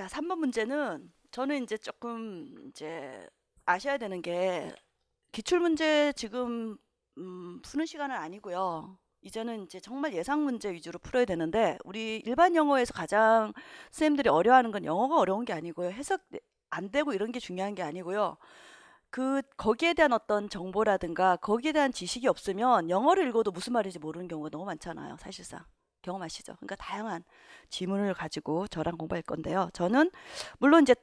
자, 3번 문제는 저는 이제 조금 이제 아셔야 되는 게 기출 문제 지금 푸는 시간은 아니고요. 이제는 이제 정말 예상 문제 위주로 풀어야 되는데 우리 일반 영어에서 가장 선생님들이 어려워하는 건 영어가 어려운 게 아니고요. 해석 안 되고 이런 게 중요한 게 아니고요. 거기에 대한 어떤 정보라든가 거기에 대한 지식이 없으면 영어를 읽어도 무슨 말인지 모르는 경우가 너무 많잖아요. 사실상. 경험하시죠? 그러니까 다양한 지문을 가지고 저랑 공부할 건데요. 저는 물론 이제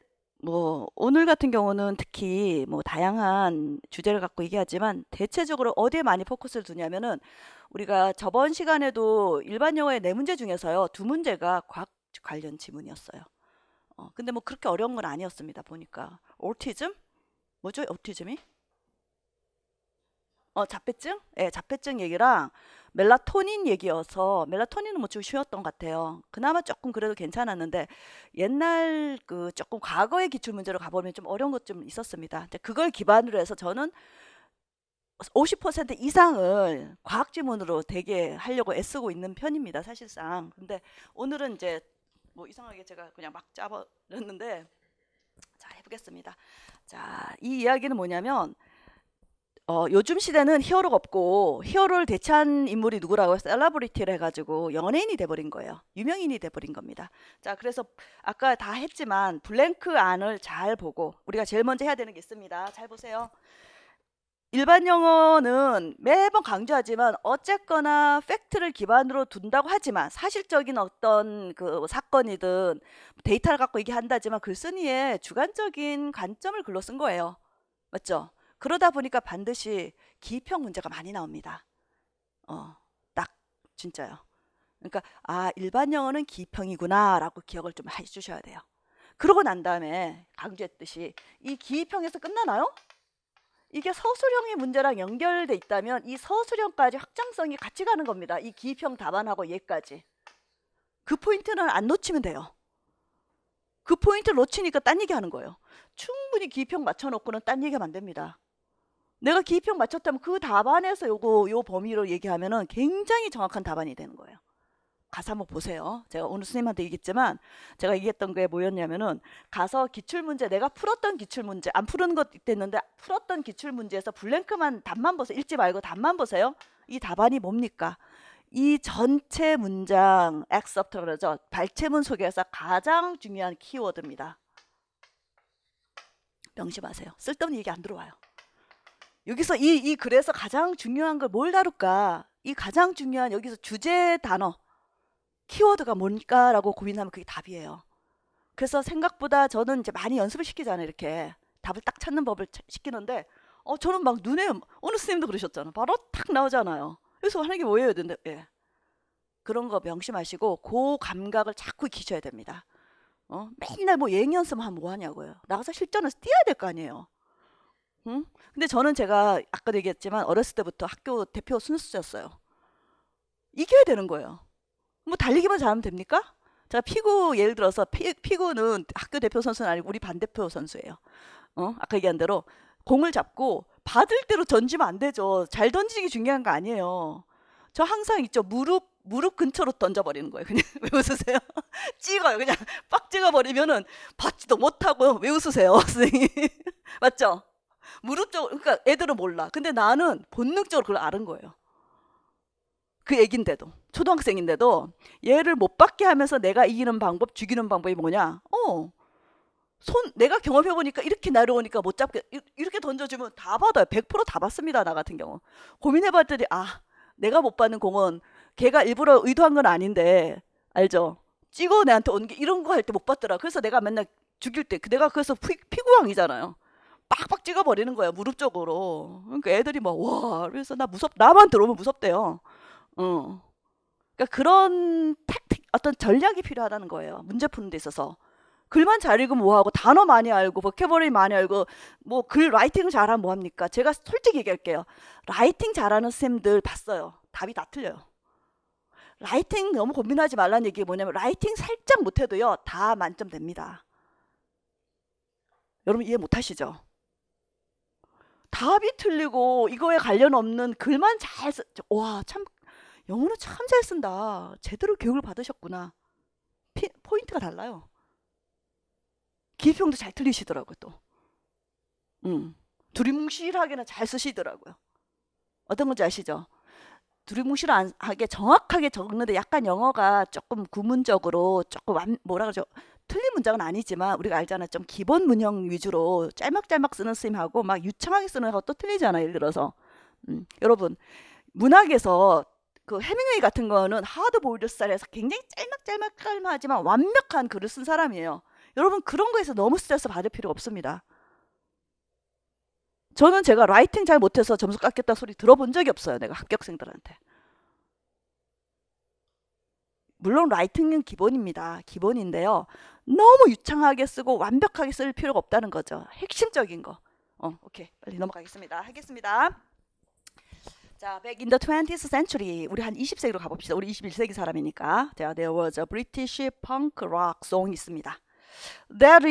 뭐 오늘 같은 경우는 특히 뭐 다양한 주제를 갖고 얘기하지만 대체적으로 어디에 많이 포커스를 두냐면은 우리가 저번 시간에도 일반 영어의 네 문제 중에서요. 두 문제가 과학 관련 지문이었어요. 근데 뭐 그렇게 어려운 건 아니었습니다. 보니까 오티즘? 뭐죠? 오티즘이? 자폐증? 예, 자폐증 얘기랑 멜라토닌 얘기여서 멜라토닌은 뭐 좀 쉬웠던 것 같아요. 그나마 조금 그래도 괜찮았는데 옛날 그 조금 과거의 기출 문제로 가보면 좀 어려운 것 좀 있었습니다. 근데 그걸 기반으로 해서 저는 50% 이상을 과학 지문으로 되게 하려고 애쓰고 있는 편입니다, 사실상. 근데 오늘은 이제 뭐 이상하게 제가 그냥 막 짜버렸는데 자, 해보겠습니다. 자, 이 이야기는 뭐냐면 요즘 시대는 히어로가 없고 히어로를 대체한 인물이 누구라고 해서 셀러브리티를 해가지고 연예인이 돼버린 거예요. 유명인이 돼버린 겁니다. 자, 그래서 아까 다 했지만 블랭크 안을 잘 보고 우리가 제일 먼저 해야 되는 게 있습니다. 잘 보세요. 일반 영어는 매번 강조하지만 어쨌거나 팩트를 기반으로 둔다고 하지만 사실적인 어떤 그 사건이든 데이터를 갖고 얘기한다지만 글쓴이의 주관적인 관점을 글로 쓴 거예요. 맞죠? 그러다 보니까 반드시 기평 문제가 많이 나옵니다. 딱 진짜요. 그러니까 일반 영어는 기평이구나라고 기억을 좀 해주셔야 돼요. 그러고 난 다음에 강조했듯이 이 기평에서 끝나나요? 이게 서술형의 문제랑 연결돼 있다면 이 서술형까지 확장성이 같이 가는 겁니다. 이 기평 답안하고 얘까지. 그 포인트는 안 놓치면 돼요. 그 포인트를 놓치니까 딴 얘기 하는 거예요. 충분히 기평 맞춰놓고는 딴 얘기하면 안 됩니다. 내가 기평 맞췄다면 그 답안에서 요 범위로 얘기하면은 굉장히 정확한 답안이 되는 거예요. 가서 한번 보세요. 제가 오늘 선생님한테 얘기했지만 제가 얘기했던 게 뭐였냐면은 가서 기출문제 내가 풀었던 기출문제 안 푸는 것 있댔는데 풀었던 기출문제에서 블랭크만 답만 보세요. 읽지 말고 답만 보세요. 이 답안이 뭡니까? 이 전체 문장 excerpt 그러죠. 발췌문 속에서 가장 중요한 키워드입니다. 명심하세요. 쓸데없는 얘기 안 들어와요. 여기서 이 글에서 가장 중요한 걸 뭘 다룰까? 이 가장 중요한 여기서 주제 단어 키워드가 뭘까라고 고민하면 그게 답이에요. 그래서 생각보다 저는 이제 많이 연습을 시키잖아요. 이렇게 답을 딱 찾는 법을 시키는데 저는 막 눈에 어느 선생님도 그러셨잖아요. 바로 탁 나오잖아요. 그래서 하는 게 뭐예요? 근데 예. 그런 거 명심하시고 그 감각을 자꾸 익히셔야 됩니다. 맨날 뭐 예행 연습만 하면 뭐 하냐고요. 나가서 실전에서 뛰어야 될 거 아니에요. 응? 근데 저는 제가 아까도 얘기했지만 어렸을 때부터 학교 대표 순수였어요. 이겨야 되는 거예요. 뭐 달리기만 잘하면 됩니까? 제가 피구 예를 들어서 피구는 학교 대표 선수는 아니고 우리 반대표 선수예요. 아까 얘기한 대로 공을 잡고 받을 대로 던지면 안 되죠. 잘 던지기 중요한 거 아니에요. 저 항상 있죠. 무릎 근처로 던져버리는 거예요. 그냥 왜 웃으세요? 찍어요. 그냥 빡 찍어버리면은 받지도 못하고 왜 웃으세요, 선생님? 맞죠? 무릎 쪽 그러니까 애들은 몰라. 근데 나는 본능적으로 그걸 아는 거예요. 그 애긴데도 초등학생인데도 얘를 못 받게 하면서 내가 이기는 방법 죽이는 방법이 뭐냐 내가 경험해 보니까 이렇게 날아오니까 못 잡게 이렇게 던져주면 다 받아요. 100%다 받습니다. 나 같은 경우 고민해 봤더니 내가 못 받는 공은 걔가 일부러 의도한 건 아닌데 알죠? 찍어 내한테 온 게 이런 거 할 때 못 받더라. 그래서 내가 맨날 죽일 때 내가 그래서 피구왕이잖아요. 빡빡 찍어버리는 거야 무릎 쪽으로. 그러니까 애들이 막 와 그래서 나만 들어오면 무섭대요. 어. 그러니까 그런 택틱, 어떤 전략이 필요하다는 거예요. 문제 푸는 데 있어서. 글만 잘 읽으면 뭐하고 단어 많이 알고 보캐버리 많이 알고 뭐 글 라이팅 잘하면 뭐합니까? 제가 솔직히 얘기할게요. 라이팅 잘하는 쌤들 봤어요. 답이 다 틀려요. 라이팅 너무 고민하지 말라는 얘기 뭐냐면 라이팅 살짝 못해도요. 다 만점 됩니다. 여러분 이해 못하시죠? 답이 틀리고 이거에 관련 없는 글만 참 영어는 참 잘 쓴다. 제대로 교육을 받으셨구나. 포인트가 달라요. 기평도 잘 틀리시더라고요 또. 두리뭉실하게는 잘 쓰시더라고요. 어떤 건지 아시죠? 두리뭉실하게 정확하게 적는데 약간 영어가 조금 구문적으로 조금 뭐라 그러죠? 틀린 문장은 아니지만 우리가 알잖아. 좀 기본 문형 위주로 짤막짤막 쓰는 스님하고 막 유창하게 쓰는 하고 또 틀리잖아요. 예를 들어서 여러분 문학에서 그 해밍웨이 같은 거는 하드보일드 스타일에서 굉장히 짤막짤막하지만 완벽한 글을 쓴 사람이에요. 여러분 그런 거에서 너무 스트레스 받을 필요 없습니다. 저는 제가 라이팅 잘 못해서 점수 깎였다 소리 들어본 적이 없어요. 내가 합격생들한테. 물론 라이팅은 기본입니다. 기본인데요. 너무 유창하게 쓰고 완벽하게 쓸 필요가 없다는 거죠. 핵심적인 거. 오케이. 빨리 넘어가겠습니다. 하겠습니다. 자, back in the 20th century. 우리 한 20세기로 가봅시다. 우리 21세기 사람이니까. 자, there was a British punk rock song 있습니다. That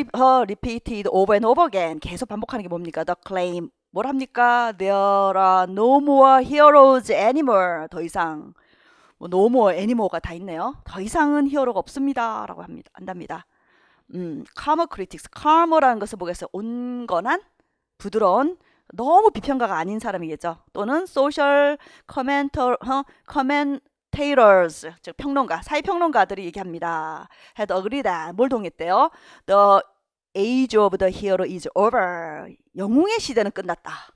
repeated over and over again. 계속 반복하는 게 뭡니까? The claim. 뭘 합니까? There are no more heroes anymore. 더 이상 뭐 no more anymore가 다 있네요. 더 이상은 히어로가 없습니다. 라고 한답니다. Calmer critics. calmer라는 것은 뭐겠어요? 온건한, 부드러운, 너무 비평가가 아닌 사람이겠죠. 또는 social commentators, 즉 평론가, 사회평론가들이 얘기합니다. had agreed that, 뭘 동의했대요? The age of the hero is over. 영웅의 시대는 끝났다.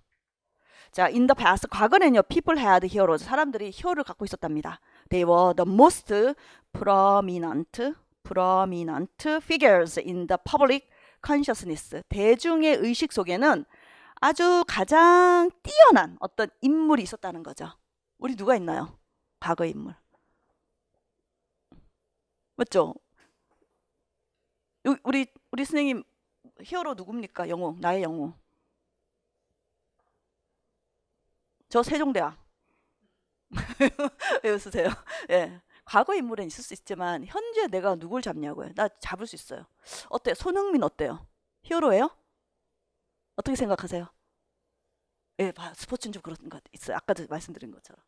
자, in the past, 과거는요, people had heroes. 사람들이 히어로를 갖고 있었답니다. They were the most prominent figures in the public consciousness. 대중의 의식 속에는 아주 가장 뛰어난 어떤 인물이 있었다는 거죠. 우리 누가 있나요? 과거 인물. 맞죠? 우리 선생님 히어로 누굽니까? 영웅. 나의 영웅. 저 세종대왕. 왜 웃으세요? 예. 과거 인물은 있을 수 있지만 현재 내가 누굴 잡냐고요. 나 잡을 수 있어요. 어때요? 손흥민 어때요? 히어로예요? 어떻게 생각하세요? 예, 스포츠는 좀 그런 것 있어요. 아까도 말씀드린 것처럼.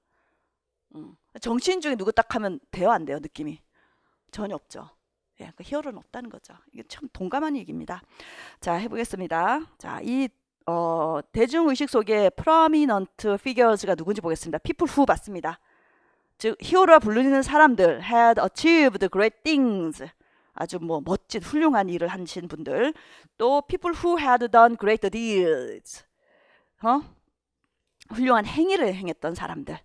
정치인 중에 누구 딱 하면 돼요? 안 돼요? 느낌이? 전혀 없죠. 예, 그 히어로는 없다는 거죠. 이게 참 동감한 얘기입니다. 자, 해보겠습니다. 자, 이 대중의식 속에 prominent figures가 누군지 보겠습니다. people who 봤습니다. 즉 히어로라 불리는 사람들 had achieved great things. 아주 뭐 멋진 훌륭한 일을 하신 분들. 또 people who had done great deeds. 훌륭한 행위를 행했던 사람들.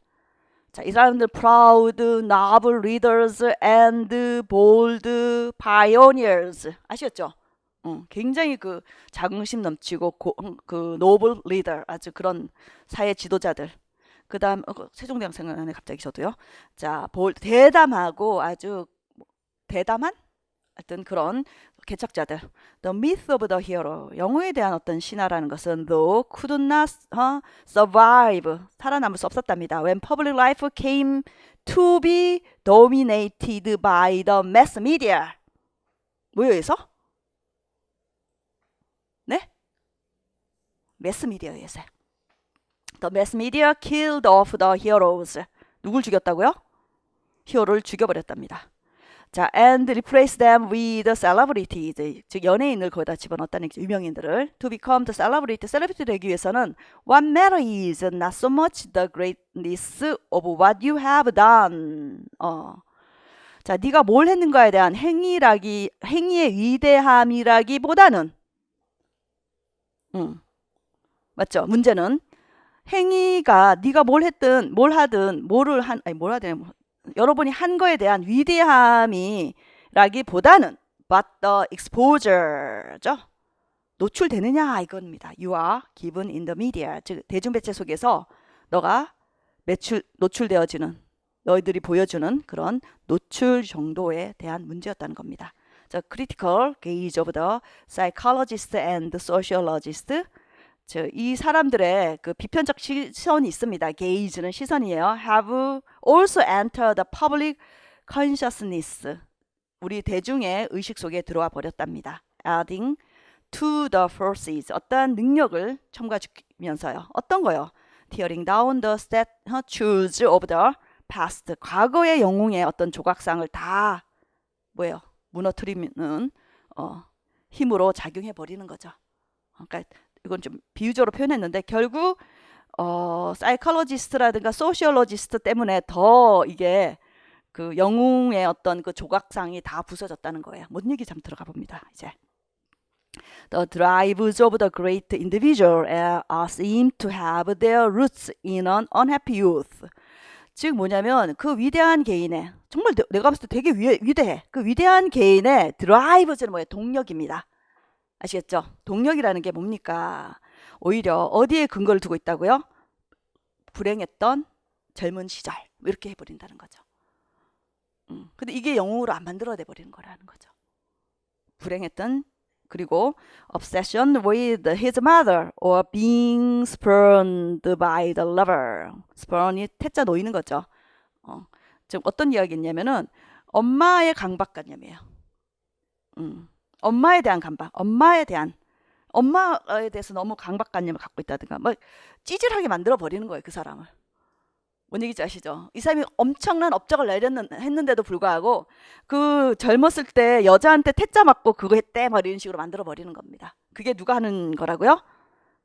자, 이 사람들 proud, noble leaders and bold pioneers. 아시겠죠? 굉장히 그 자긍심 넘치고 그 noble leader, 아주 그런 사회 지도자들. 그다음 세종대왕 생각나네 갑자기 저도요. 자, 대담하고 아주 대담한 어떤 그런 개척자들. The myth of the hero. 영웅에 대한 어떤 신화라는 것은 though could not survive. 살아남을 수 없었답니다. When public life came to be dominated by the mass media. 뭐에 의해서? 네? 매스 미디어에 의해서요. The mass media killed off the heroes. 누굴 죽였다고요? 히어로를 죽여버렸답니다. 자, and replace them with celebrities. 즉 연예인을 거기다 집어넣었다는 얘기죠. 유명인들을. To become the celebrity. 셀러브리티 되기 위해서는 what matter is not so much the greatness of what you have done. 자, 네가 뭘 했는가에 대한 행위의 위대함이라기보다는 맞죠? 문제는 행위가 네가 뭘 했든 뭘 하든 여러분이 한 거에 대한 위대함이라기보다는 but the exposure죠. 노출되느냐 이겁니다. You are given in the media. 즉 대중매체 속에서 너가 노출되어지는 너희들이 보여주는 그런 노출 정도에 대한 문제였다는 겁니다. 자, critical gaze of the psychologist and sociologist. 이 사람들의 그 비편적 시선이 있습니다. gaze는 시선이에요. have also entered the public consciousness. 우리 대중의 의식 속에 들어와 버렸답니다. adding to the forces. 어떤 능력을 첨가주면서요. 어떤 거요? tearing down the statues of the past. 과거의 영웅의 어떤 조각상을 다 뭐예요? 무너뜨리는 힘으로 작용해 버리는 거죠. 그러니까 이건 좀 비유적으로 표현했는데 결국 사이콜로지스트라든가 소시올로지스트 때문에 더 이게 그 영웅의 어떤 그 조각상이 다 부서졌다는 거예요. 뭔 얘기 좀 들어가 봅니다. 이제 The drives of the great individual are seem to have their roots in an unhappy youth. 즉 뭐냐면 그 위대한 개인의 정말 내가 봤을 때 되게 위대해. 그 위대한 개인의 드라이브즈는 뭐예요? 동력입니다. 아시겠죠? 동력이라는 게 뭡니까? 오히려 어디에 근거를 두고 있다고요? 불행했던 젊은 시절 이렇게 해버린다는 거죠. 근데 이게 영웅으로 안 만들어내 버리는 거라는 거죠. 불행했던 그리고 obsession with his mother or being spurned by the lover. spurn이 태자 놓이는 거죠. 지금 어떤 이야기냐면은 엄마의 강박관념이에요. 엄마에 대한 강박, 엄마에 대해서 너무 강박관념을 갖고 있다든가, 뭐 찌질하게 만들어 버리는 거예요, 그 사람을. 뭔 얘기인지 아시죠? 이 사람이 엄청난 업적을 했는데도 불구하고 그 젊었을 때 여자한테 태자 맞고 그거 했대 막 이런 식으로 만들어 버리는 겁니다. 그게 누가 하는 거라고요?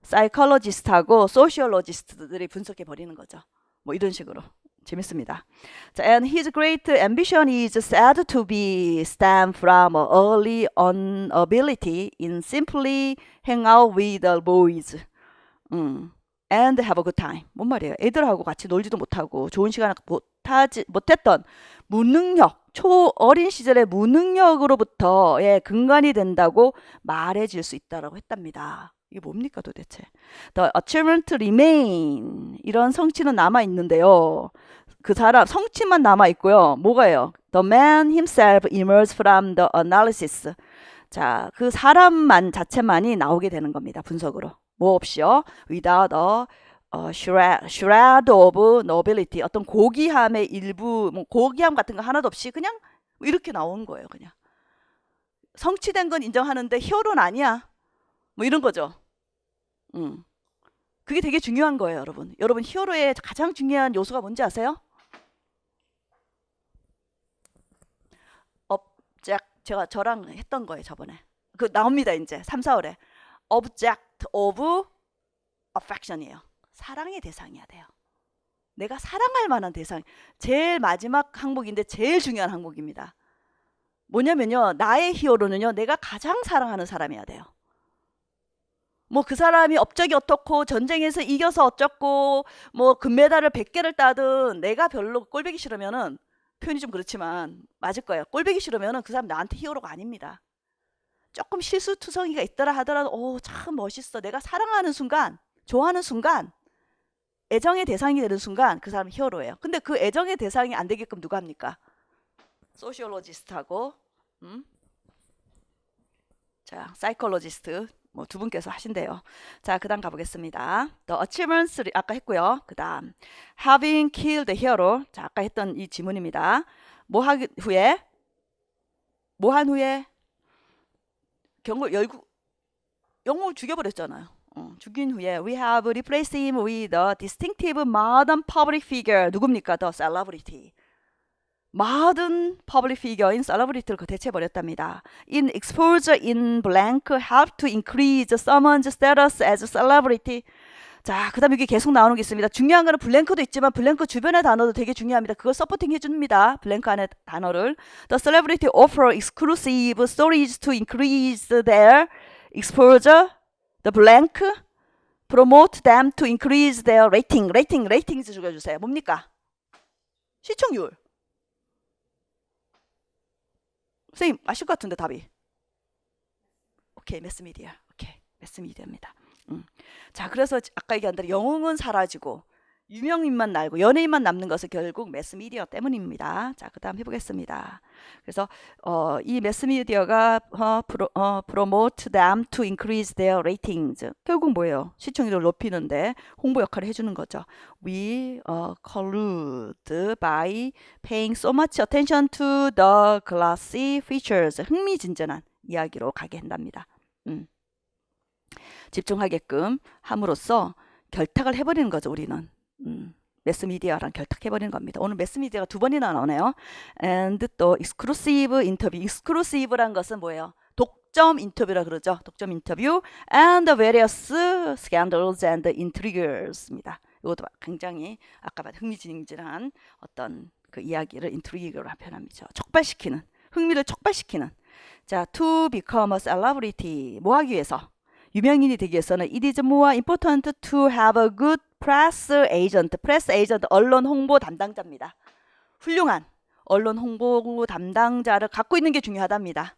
사이콜로지스트하고 소시올로지스트들이 분석해 버리는 거죠. 뭐 이런 식으로. 재밌습니다. 자, and his great ambition is said to be stem from early inability in simply hang out with the boys. And have a good time. 뭔 말이에요? 애들하고 같이 놀지도 못하고 좋은 시간을 못했던 무능력, 어린 시절의 무능력으로부터의 근간이 된다고 말해질 수 있다라고 했답니다. 이게 뭡니까 도대체? The achievement remain. 이런 성취는 남아 있는데요. 그 사람 성취만 남아 있고요. 뭐가요? The man himself emerges from the analysis. 자, 그 사람만 자체만이 나오게 되는 겁니다. 분석으로. 뭐 없이요? without a shred of nobility. 어떤 고귀함의 일부, 뭐 고귀함 같은 거 하나도 없이 그냥 이렇게 나온 거예요. 그냥 성취된 건 인정하는데 히어로는 아니야. 뭐 이런 거죠. 그게 되게 중요한 거예요, 여러분. 여러분 히어로의 가장 중요한 요소가 뭔지 아세요? 제가 저랑 했던 거예요, 저번에. 그 나옵니다, 이제 3, 4월에. Object of affection이에요. 사랑의 대상이어야 돼요. 내가 사랑할 만한 대상. 제일 마지막 항목인데 제일 중요한 항목입니다. 뭐냐면요, 나의 히어로는요, 내가 가장 사랑하는 사람이어야 돼요. 뭐 그 사람이 업적이 어떻고 전쟁에서 이겨서 어쩌고 뭐 금메달을 100개를 따든 내가 별로 꼴보기 싫으면은, 표현이 좀 그렇지만 맞을 거예요. 꼴보기 싫으면은 그 사람 나한테 히어로가 아닙니다. 조금 실수투성이가 있더라 하더라도 참 멋있어. 내가 사랑하는 순간, 좋아하는 순간, 애정의 대상이 되는 순간 그 사람은 히어로예요. 근데 그 애정의 대상이 안 되게끔 누가 합니까? 소시올로지스트하고 자, 사이콜로지스트 뭐 두 분께서 하신대요. 자, 그 다음 가보겠습니다. The achievements 아까 했고요. 그 다음 having killed the hero. 자, 아까 했던 이 지문입니다. 뭐 한 후에 영웅을 죽여버렸잖아요. 죽인 후에 we have replaced him with a distinctive modern public figure. 누굽니까? The celebrity. modern public figure인 celebrity를 대체해버렸답니다. In exposure in blank help to increase someone's status as a celebrity. 자, 그 다음에 여기 계속 나오는 게 있습니다. 중요한 거는 블랭크도 있지만 블랭크 주변의 단어도 되게 중요합니다. 그걸 서포팅 해줍니다. 블랭크 안에 단어를. The celebrity offer exclusive stories to increase their exposure. The blank promote them to increase their rating. 레이팅 죽여주세요. 뭡니까? 시청률. 선생님 아실 것 같은데 답이. 오케이, 매스미디어. 오케이, 매스미디어입니다. 자, 그래서 아까 얘기한 대로 영웅은 사라지고 유명인만 날고 연예인만 남는 것은 결국 매스미디어 때문입니다. 자, 그 다음 해보겠습니다. 그래서 이 매스미디어가 promote them to increase their ratings. 결국 뭐예요? 시청률을 높이는데 홍보 역할을 해주는 거죠. We collude by paying so much attention to the classy features. 흥미진진한 이야기로 가게 한답니다. 집중하게끔 함으로써 결탁을 해버리는 거죠, 우리는. 매스미디어랑 결탁해버리는 겁니다. 오늘 매스미디어가 2번이나 나오네요. And 또 exclusive 인터뷰. exclusive란 것은 뭐예요? 독점 인터뷰라 그러죠. 독점 인터뷰 and the various scandals and intrigues입니다. 이것도 굉장히 아까 말한 흥미진진한 어떤 그 이야기를 인트리그로 표현합니다. 촉발시키는, 흥미를 촉발시키는. 자, to become a celebrity, 뭐 하기 위해서? 유명인이 되기 위해서는 it is more important to have a good press agent. press agent, 언론 홍보 담당자입니다. 훌륭한 언론 홍보 담당자를 갖고 있는 게 중요하답니다.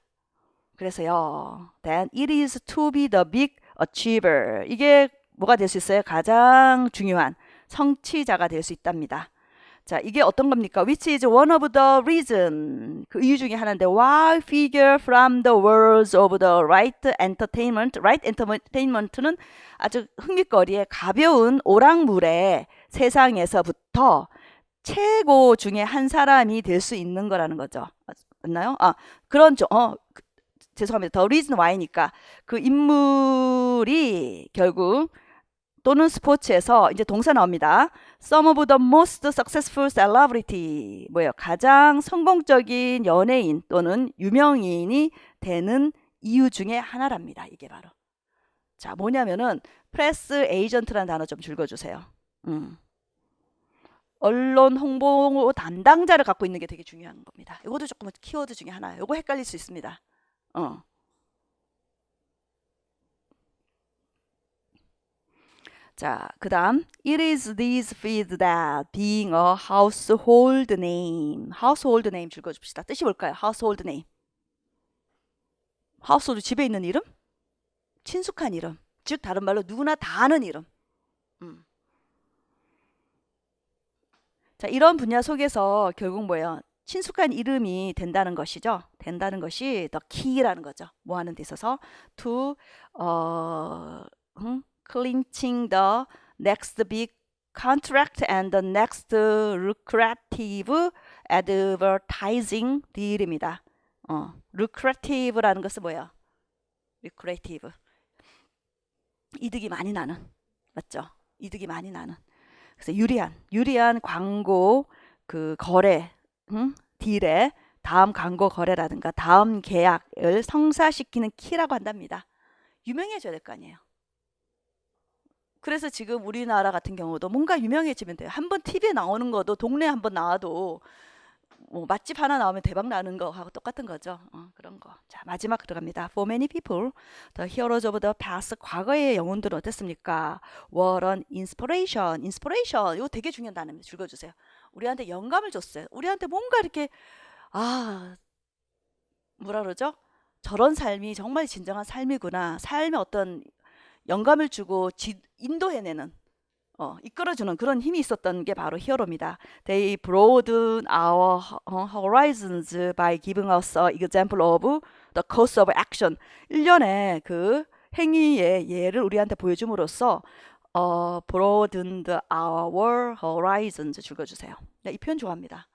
그래서요, then it is to be the big achiever. 이게 뭐가 될 수 있어요? 가장 중요한 성취자가 될 수 있답니다. 자, 이게 어떤 겁니까? Which is one of the reason. 그 이유 중에 하나인데 why figure from the worlds of the right entertainment. right entertainment는 아주 흥미거리의 가벼운 오락물의 세상에서부터 최고 중에 한 사람이 될 수 있는 거라는 거죠. 맞나요? 그런 죄송합니다. The reason why니까 그 인물이 결국 또는 스포츠에서 이제 동사 나옵니다. Some of the most successful celebrity. 뭐예요? 가장 성공적인 연예인 또는 유명인이 되는 이유 중에 하나랍니다. 이게 바로. 자, 뭐냐면은 프레스 에이전트라는 단어 좀 줄여주세요. 언론 홍보 담당자를 갖고 있는 게 되게 중요한 겁니다. 이것도 조금 키워드 중에 하나예요. 이거 헷갈릴 수 있습니다. 자, 그 다음 It is this feed that being a household name. household name 줄여줍시다. 뜻이 뭘까요? household name. household 집에 있는 이름? 친숙한 이름. 즉 다른 말로 누구나 다 아는 이름. 자, 이런 분야 속에서 결국 뭐예요? 친숙한 이름이 된다는 것이죠. 된다는 것이 the key라는 거죠. 뭐 하는 데 있어서 to clinching the next big contract and the next lucrative advertising deal입니다. lucrative라는 것은 뭐예요? lucrative. 이득이 많이 나는. 맞죠? 이득이 많이 나는. 그래서 유리한 광고 그 거래, 딜에 다음 광고 거래라든가 다음 계약을 성사시키는 키라고 한답니다. 유명해져야 될 거 아니에요. 그래서 지금 우리나라 같은 경우도 뭔가 유명해지면 돼요. 한번 TV에 나오는 것도 동네에 한번 나와도 뭐 맛집 하나 나오면 대박 나는 거하고 똑같은 거죠. 그런 거. 자, 마지막 들어갑니다. For many people, the heroes of the past. 과거의 영웅들은 어땠습니까? Were an inspiration. inspiration. 이거 되게 중요한 단어입니다. 줄여주세요. 우리한테 영감을 줬어요. 우리한테 뭔가 이렇게 뭐라 그러죠? 저런 삶이 정말 진정한 삶이구나. 삶에 어떤 영감을 주고 인도해내는 이끌어주는 그런 힘이 있었던 게 바로 히어로입니다. They broaden our horizons by giving us an example of the course of action. 일련의 그 행위의 예를 우리한테 보여줌으로써 broadened our horizons 줄여주세요. 이 표현 좋아합니다.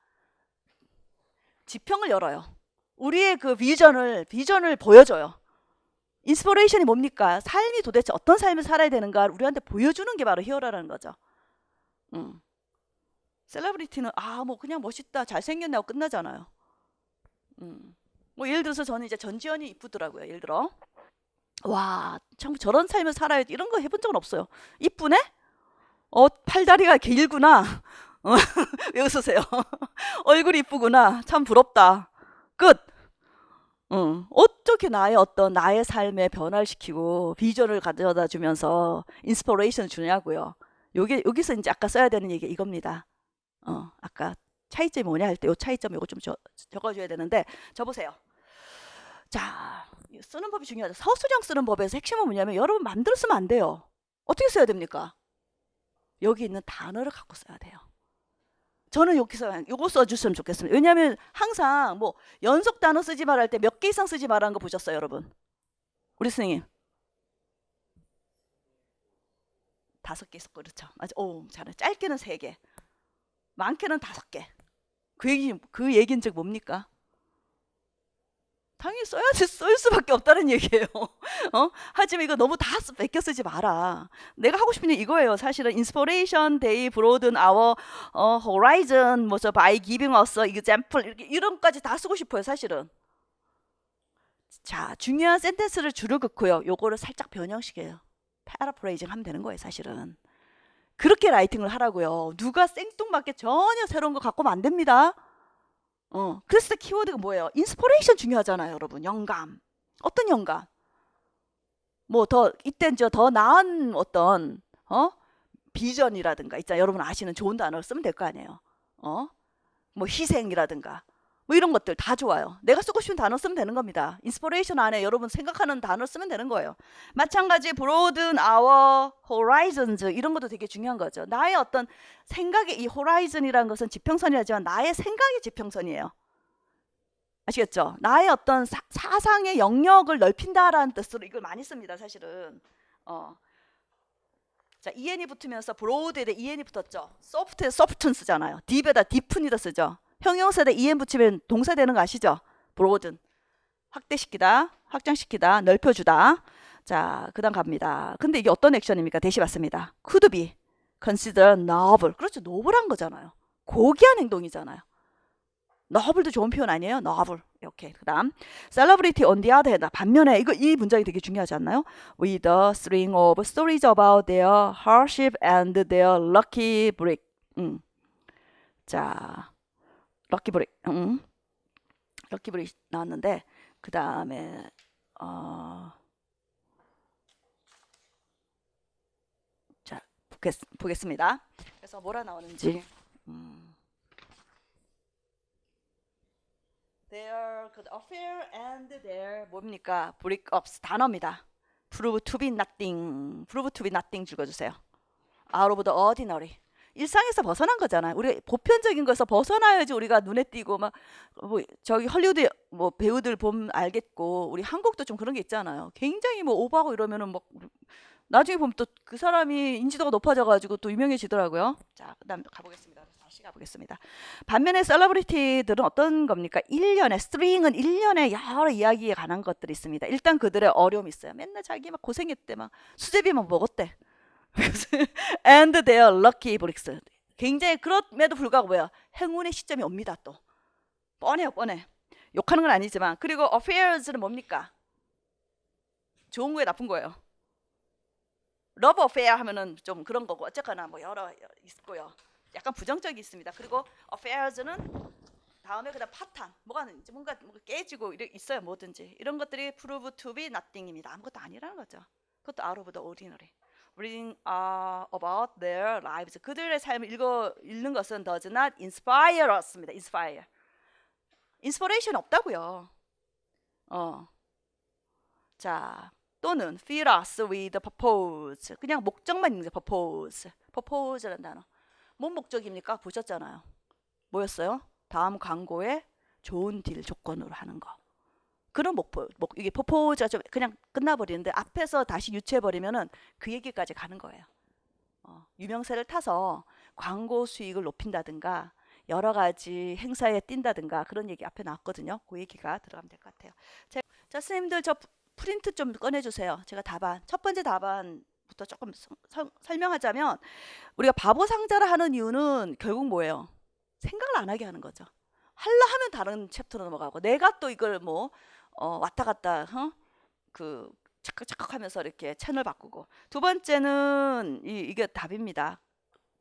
지평을 열어요. 우리의 그 비전을 보여줘요. 인스피레이션이 뭡니까? 삶이 도대체 어떤 삶을 살아야 되는가 우리한테 보여주는 게 바로 히어로라는 거죠. 셀러브리티는 뭐 그냥 멋있다 잘생겼네 하고 끝나잖아요. 뭐 예를 들어서 저는 이제 전지현이 이쁘더라고요. 예를 들어 와 참 저런 삶을 살아야 이런 거 해본 적은 없어요. 이쁘네? 팔다리가 길구나. 왜 웃으세요? 얼굴이 이쁘구나. 참 부럽다. 끝. 어떻게 나의 삶에 변화를 시키고 비전을 가져다 주면서 인스피레이션 주냐고요. 여기서 이제 아까 써야 되는 얘기 이겁니다. 아까 차이점이 뭐냐 할 때 이 차이점 이거 좀 적어줘야 되는데 적어보세요. 자, 쓰는 법이 중요하죠. 서술형 쓰는 법에서 핵심은 뭐냐면 여러분 마음대로 쓰면 안 돼요. 어떻게 써야 됩니까? 여기 있는 단어를 갖고 써야 돼요. 저는 여기서 요거 써주시면 좋겠습니다. 왜냐하면 항상 뭐 연속 단어 쓰지 말할 때 몇 개 이상 쓰지 말라는 거 보셨어요, 여러분? 우리 선생님 5개 있었고 그렇죠. 맞아. 잘해. 짧게는 3개, 많게는 5개. 그 얘기는 즉 뭡니까? 당연히 써야지 쓸 수밖에 없다는 얘기예요. 하지만 이거 너무 다 베껴 쓰지 마라. 내가 하고 싶은 게 이거예요. 사실은 inspiration, they broaden our horizon, by giving us example 이런 것까지 다 쓰고 싶어요. 사실은. 자, 중요한 센텐스를 줄을 긋고요. 요거를 살짝 변형시켜요. 패러프레이징 하면 되는 거예요, 사실은. 그렇게 라이팅을 하라고요. 누가 생뚱맞게 전혀 새로운 거 갖고 오면 안 됩니다. 그래서 키워드가 뭐예요? 인스퍼레이션 중요하잖아요, 여러분. 영감. 어떤 영감? 뭐 더 이땐 더 나은 어떤 비전이라든가 있잖아요. 여러분 아시는 좋은 단어를 쓰면 될 거 아니에요. 뭐 희생이라든가 뭐 이런 것들 다 좋아요. 내가 쓰고 싶은 단어 쓰면 되는 겁니다. 인스퍼레이션 안에 여러분 생각하는 단어 쓰면 되는 거예요. 마찬가지 broaden our horizons 이런 것도 되게 중요한 거죠. 나의 어떤 생각의 이 horizon이라는 것은 지평선이라지만 나의 생각의 지평선이에요. 아시겠죠? 나의 어떤 사상의 영역을 넓힌다라는 뜻으로 이걸 많이 씁니다. 사실은. 자, en이 붙으면서 broad에다 en이 붙었죠. soft에 soft은 쓰잖아요. deep에다 deepen이다 쓰죠. 형용사에다 en 붙이면 동사 되는 거 아시죠? broaden. 확대시키다, 확장시키다, 넓혀주다. 자, 그 다음 갑니다. 근데 이게 어떤 액션입니까? 대시 받습니다. could be, consider, novel. 그렇죠. noble한 거잖아요. 고귀한 행동이잖아요. noble도 좋은 표현 아니에요? novel. 이렇게. 그 다음 celebrity on the other hand. 반면에 이 문장이 되게 중요하지 않나요? With a string of stories about their hardship and their lucky break. 자, lucky break. lucky break 나왔는데 그 다음에 자 보겠습니다. 그래서 뭐라 나오는지. Their good affair and their 뭡니까? breakups 단어입니다. prove to be nothing. prove to be nothing 읽어주세요. out of the ordinary. 일상에서 벗어난 거잖아요. 우리가 보편적인 것에서 벗어나야지 우리가 눈에 띄고 막 뭐 저기 헐리우드 뭐 배우들 보면 알겠고 우리 한국도 좀 그런 게 있잖아요. 굉장히 뭐 오버하고 이러면은 막 나중에 보면 또 그 사람이 인지도가 높아져가지고 또 유명해지더라고요. 자, 그다음 가보겠습니다. 다시 가보겠습니다. 반면에 셀러브리티들은 어떤 겁니까? 1년에 스트링은 1년에 여러 이야기에 관한 것들이 있습니다. 일단 그들의 어려움이 있어요. 맨날 자기 막 고생했대, 막 수제비만 먹었대. And their lucky breaks. 굉장히 그럼에도 불구하고 뭐야? 행운의 시점이 옵니다. 또 뻔해요, 뻔해. 욕하는 건 아니지만. 그리고 affairs는 뭡니까? 좋은 거에 나쁜 거예요. 러브 어페어 하면은 좀 그런 거고 어쨌거나 뭐 여러 있고요. 약간 부정적이 있습니다. 그리고 affairs는 다음에 그다음 파탄 뭔가 깨지고 있어요. 뭐든지 이런 것들이 prove to be nothing입니다. 아무것도 아니라는 거죠. 그것도 out of the ordinary. Reading about their lives. 그들의 삶을 읽는 것은 does not inspire us입니다. inspire. inspiration 없다고요. 자. 또는 fill us with purpose. 그냥 목적만 있는 거죠. purpose. purpose라는 단어. 뭔 목적입니까? 보셨잖아요. 뭐였어요? 다음 광고에 좋은 딜 조건으로 하는 거. 그런 이게 purpose가 좀 그냥 끝나버리는데 앞에서 다시 유추해버리면은 그 얘기까지 가는 거예요. 유명세를 타서 광고 수익을 높인다든가 여러 가지 행사에 뛴다든가 그런 얘기 앞에 나왔거든요. 그 얘기가 들어가면 될 것 같아요. 자, 선생님들 저 프린트 좀 꺼내주세요. 제가 답안 첫 번째 답안부터 조금 설명하자면 우리가 바보 상자를 하는 이유는 결국 뭐예요? 생각을 안 하게 하는 거죠. 할라 하면 다른 챕터로 넘어가고 내가 또 이걸 뭐 왔다 갔다 그 착각하면서 이렇게 채널 바꾸고. 두 번째는 이게 답입니다.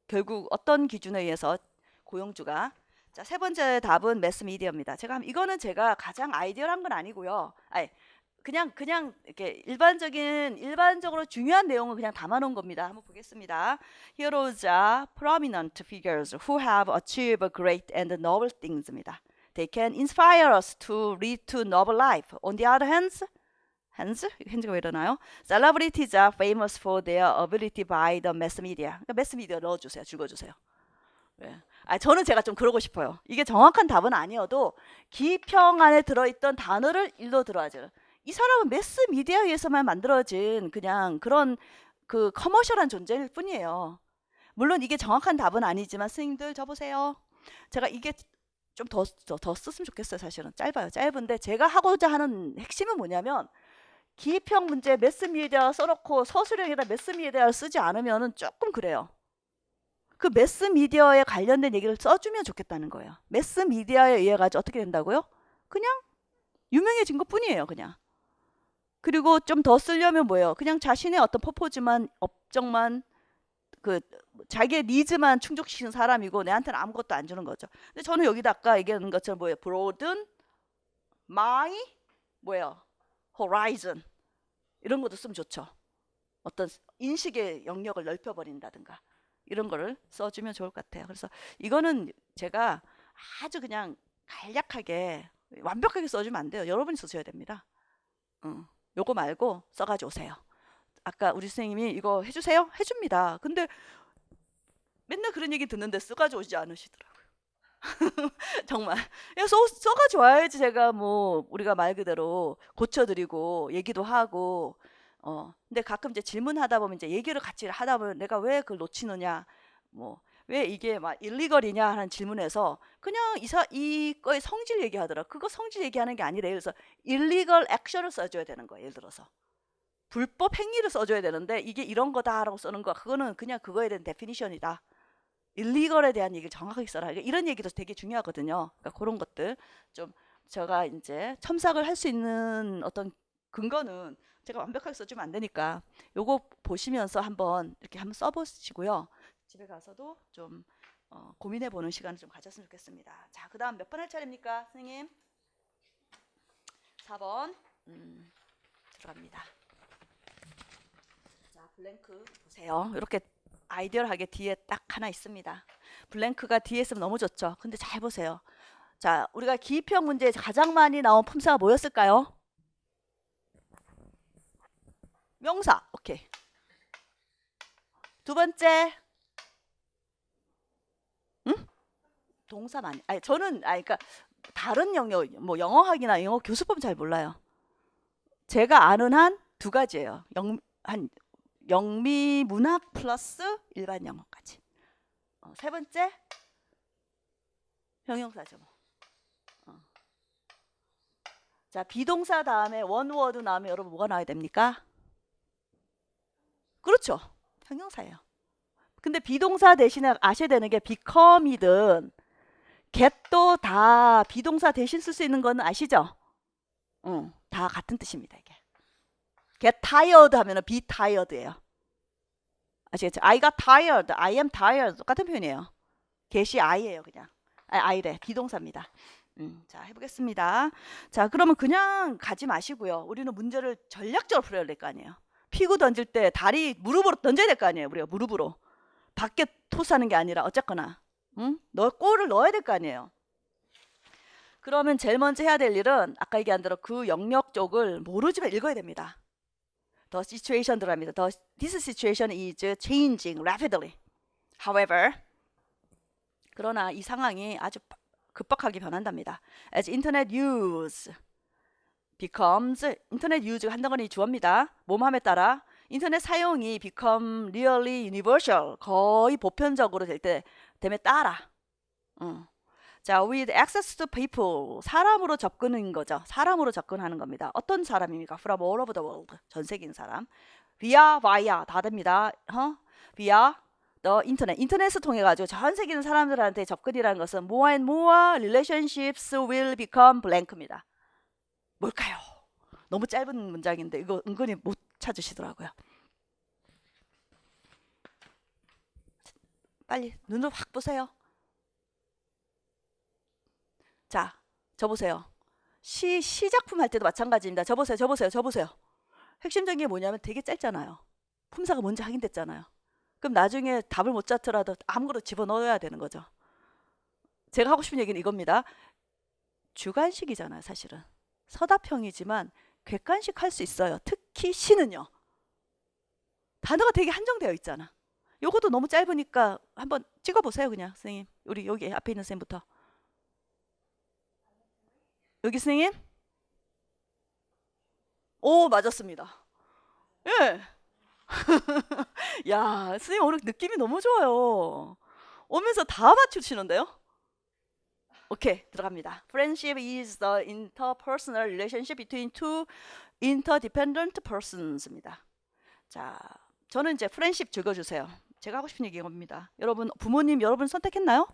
결국 어떤 기준에 의해서 고용주가. 자, 세 번째 답은 매스미디어입니다. 이거는 제가 가장 아이디어한 건 아니고요. 그냥 이렇게 일반적으로 중요한 내용을 그냥 담아놓은 겁니다. 한번 보겠습니다. Heroes are prominent figures who have achieved great and noble things입니다. They can inspire us to lead to noble life. On the other hand, 핸즈가 왜 이러나요? Celebrities are famous for their ability by the mass media. 그러니까 mass media 넣어주세요. 죽어주세요. 네. 저는 제가 좀 그러고 싶어요. 이게 정확한 답은 아니어도 기평 안에 들어있던 단어를 일로 들어야죠. 이 사람은 매스 미디어에 의해서만 만들어진 그냥 그런 그 커머셜한 존재일 뿐이에요. 물론 이게 정확한 답은 아니지만 선생님들 저 보세요. 제가 이게 좀 더 썼으면 좋겠어요. 사실은 짧아요. 짧은데 제가 하고자 하는 핵심은 뭐냐면 기평 문제 매스 미디어 써놓고 서술형에다 매스 미디어를 쓰지 않으면은 조금 그래요. 그 매스 미디어에 관련된 얘기를 써주면 좋겠다는 거예요. 매스 미디어에 의해 가지고 어떻게 된다고요? 그냥 유명해진 것 뿐이에요. 그냥. 그리고 좀 더 쓰려면 뭐예요? 그냥 자신의 어떤 퍼포즈만, 업적만, 그 자기의 니즈만 충족시키는 사람이고 내한테는 아무것도 안 주는 거죠. 근데 저는 여기다 아까 얘기하는 것처럼 뭐예요? broaden my 뭐예요? horizon 이런 것도 쓰면 좋죠. 어떤 인식의 영역을 넓혀버린다든가 이런 거를 써주면 좋을 것 같아요. 그래서 이거는 제가 아주 그냥 간략하게 완벽하게 써주면 안 돼요. 여러분이 써줘야 됩니다. 요거 말고 써가지고 오세요. 아까 우리 선생님이 이거 해주세요? 해줍니다. 근데 맨날 그런 얘기 듣는데 써가지고 오지 않으시더라고요. 정말 써가지고 와야지 제가 뭐 우리가 말 그대로 고쳐드리고 얘기도 하고 근데 가끔 이제 질문하다 보면 이제 얘기를 같이 하다 보면 내가 왜 그걸 놓치느냐 뭐 왜 이게 막 일리걸이냐 하는 질문에서 그냥 이거의 성질 얘기하더라. 그거 성질 얘기하는 게 아니래. 그래서 일리걸 액션을 써줘야 되는 거예요. 예를 들어서 불법 행위를 써줘야 되는데 이게 이런 거다라고 쓰는 거 그거는 그냥 그거에 대한 데피니션이다. 일리걸에 대한 얘기를 정확하게 써라. 이런 얘기도 되게 중요하거든요. 그러니까 그런 것들 좀 제가 이제 첨삭을 할 수 있는 어떤 근거는 제가 완벽하게 써주면 안 되니까 요거 보시면서 한번 이렇게 한번 써보시고요. 집에 가서도 좀 고민해 보는 시간을 좀 가졌으면 좋겠습니다. 자, 그 다음 몇 번 할 차례입니까, 선생님? 4번 들어갑니다. 자, 블랭크 보세요. 이렇게 아이디얼하게 뒤에 딱 하나 있습니다. 블랭크가 뒤에 있으면 너무 좋죠. 근데 잘 보세요. 자, 우리가 기입형 문제에 가장 많이 나온 품사가 뭐였을까요? 명사. 오케이. 두 번째. 동사 많이. 아니, 저는 그러니까 다른 영역 뭐 영어학이나 영어 교수법 잘 몰라요. 제가 아는 한 두 가지예요. 영미 문학 플러스 일반 영어까지. 세 번째 형용사죠. 자, 비동사 다음에 원워드 나오면 여러분 뭐가 나와야 됩니까? 그렇죠. 형용사예요. 근데 비동사 대신에 아셔야 되는 게 become이든 get도 다 비동사 대신 쓸 수 있는 거는 아시죠? 다 같은 뜻입니다. 이게 get tired 하면은 be tired예요. 아시겠죠? I got tired, I am tired 똑같은 표현이에요. get이 I예요. 그냥 I래. 비동사입니다. 자, 해보겠습니다. 자, 그러면 그냥 가지 마시고요. 우리는 문제를 전략적으로 풀어야 될 거 아니에요. 피구 던질 때 다리 무릎으로 던져야 될 거 아니에요. 우리가 무릎으로 밖에 토스하는 게 아니라 어쨌거나 골을 넣어야 될 거 아니에요. 그러면 제일 먼저 해야 될 일은 아까 얘기한 대로 그 영역 쪽을 모르지만 읽어야 됩니다. The situation 들어갑니다. This situation is changing rapidly. However, 그러나 이 상황이 아주 급박하게 변한답니다. As internet use becomes 인터넷 유즈가 한다거니 주어입니다. 몸함에 따라 인터넷 사용이 become really universal 거의 보편적으로 될 때 됨에 따라 자, with access to people 사람으로 접근인 거죠. 사람으로 접근하는 겁니다. 어떤 사람입니까? From all over the world 전 세계인 사람. via 다 됩니다. via the internet 인터넷을 통해 가지고 전 세계 있는 사람들한테 접근이라는 것은 more and more relationships will become blank입니다. 뭘까요? 너무 짧은 문장인데 이거 은근히 못 찾으시더라고요. 빨리 눈을 확 보세요. 자, 저 보세요. 시작품 할 때도 마찬가지입니다. 저 보세요. 핵심적인 게 뭐냐면 되게 짧잖아요. 품사가 뭔지 확인됐잖아요. 그럼 나중에 답을 못 찾더라도 아무거나 집어넣어야 되는 거죠. 제가 하고 싶은 얘기는 이겁니다. 주관식이잖아요, 사실은. 서답형이지만 객관식 할 수 있어요. 특히 시는요. 단어가 되게 한정되어 있잖아. 요것도 너무 짧으니까 한번 찍어보세요, 그냥 선생님. 우리 여기 앞에 있는 선생님부터. 여기 선생님? 오, 맞았습니다. 예. 야, 선생님 오늘 느낌이 너무 좋아요. 오면서 다 맞추시는데요? 오케이, 들어갑니다. Friendship is the interpersonal relationship between two interdependent persons입니다. 자, 저는 이제 friendship 적어주세요. 제가 하고 싶은 얘기가 겁니다. 여러분, 부모님 여러분 선택했나요?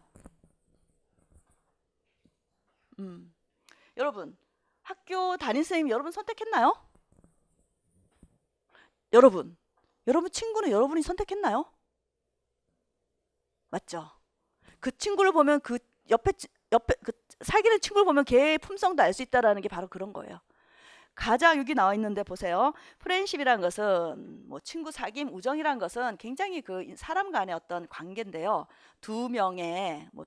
여러분, 학교 담임 선생님 여러분 선택했나요? 여러분 친구는 여러분이 선택했나요? 맞죠? 그 친구를 보면 그 옆에 그 사귀는 친구를 보면 걔의 품성도 알 수 있다라는 게 바로 그런 거예요. 가장 여기 나와 있는데 보세요. 프렌십이라는 것은 뭐 친구 사귐, 우정이라는 것은 굉장히 그 사람 간의 어떤 관계인데요. 두 명의 뭐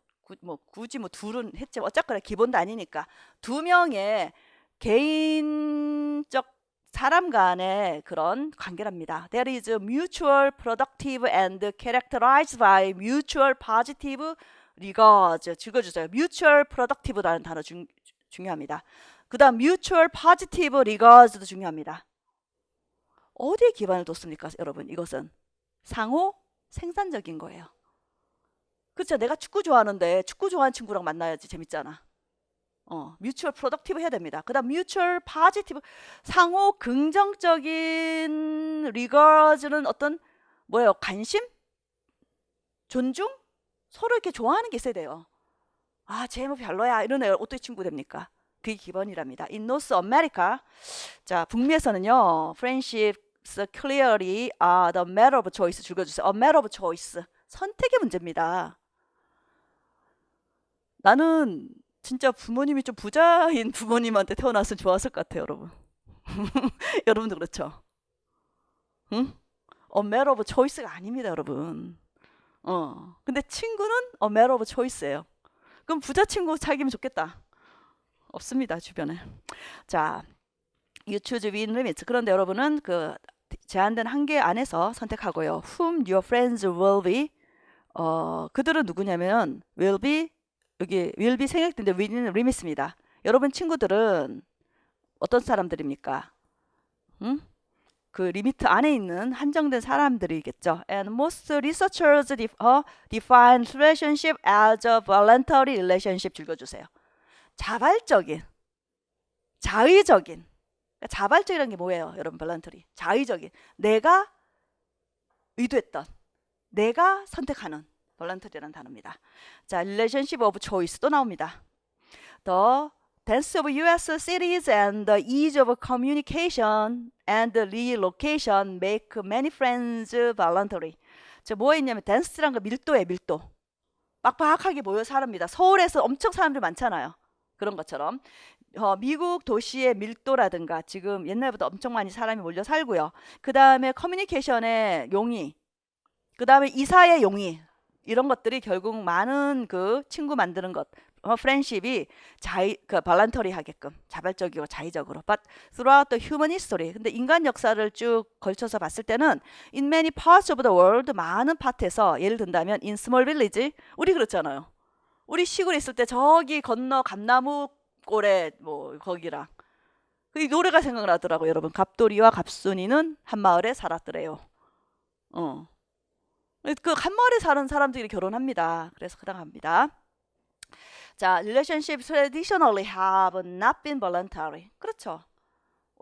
굳이 뭐 둘은 했지 어쨌거나 기본도 아니니까 두 명의 개인적 사람 간의 그런 관계랍니다. That is mutual, productive and characterized by mutual positive regards. 읽어주세요. mutual, productive라는 단어 중요합니다. 그 다음 mutual, positive regards도 중요합니다. 어디에 기반을 뒀습니까, 여러분? 이것은 상호 생산적인 거예요. 그렇죠? 내가 축구 좋아하는데 축구 좋아하는 친구랑 만나야지 재밌잖아. 뮤추얼 프로덕티브 해야 됩니다. 그 다음 뮤추얼 파지티브 상호 긍정적인 리거즈는 어떤 뭐예요? 관심? 존중? 서로 이렇게 좋아하는 게 있어야 돼요. 아, 쟤 뭐 별로야 이런 애 어떻게 친구 됩니까? 그게 기본이랍니다. In North America, 자 북미에서는요, friendships clearly are the matter of choice. 줄여주세요. A matter of choice. 선택의 문제입니다. 나는 진짜 부모님이 좀 부자인 부모님한테 태어났으면 좋았을 것 같아요, 여러분. 여러분도 그렇죠? 응? A matter of choice가 아닙니다, 여러분. 근데 친구는 a matter of choice예요. 그럼 부자 친구 사귀면 좋겠다. 없습니다, 주변에. 자, you choose within limits. 그런데 여러분은 그 제한된 한계 안에서 선택하고요. Whom your friends will be. 그들은 누구냐면 will be, 여기 will be 생략된데 within limits입니다. 여러분 친구들은 어떤 사람들입니까? 응? 그 리미트 안에 있는 한정된 사람들이겠죠. And most researchers define relationship as a voluntary relationship. 읽어주세요. 자발적인, 자의적인. 그러니까 자발적이라는 게 뭐예요, 여러분? voluntary. 자의적인. 내가 의도했던, 내가 선택하는 voluntary라는 단어입니다. 자, relationship of choice 또 나옵니다. The density of U.S. cities and the ease of communication and relocation make many friends voluntary. 자, 뭐에 있냐면 density라는 거 밀도예요, 밀도. 빡빡하게 모여 사랍니다. 서울에서 엄청 사람들 많잖아요. 그런 것처럼 미국 도시의 밀도라든가 지금 옛날보다 엄청 많이 사람이 몰려 살고요. 그 다음에 커뮤니케이션의 용이, 그 다음에 이사의 용이, 이런 것들이 결국 많은 그 친구 만드는 것, 프렌십이 그 발란터리 하게끔 자발적이고 자의적으로. But throughout the human history, 근데 인간 역사를 쭉 걸쳐서 봤을 때는 in many parts of the world, 많은 파트에서 예를 든다면 in small village, 우리 그렇잖아요. 우리 시골에 있을 때 저기 건너 감나무 꼴에 뭐 거기랑 그 노래가 생각나더라고요, 여러분. 갑돌이와 갑순이는 한 마을에 살았더래요. 그 한 마을에 사는 사람들이 결혼합니다. 그래서 그다음합니다. 자, relationships traditionally have not been voluntary. 그렇죠.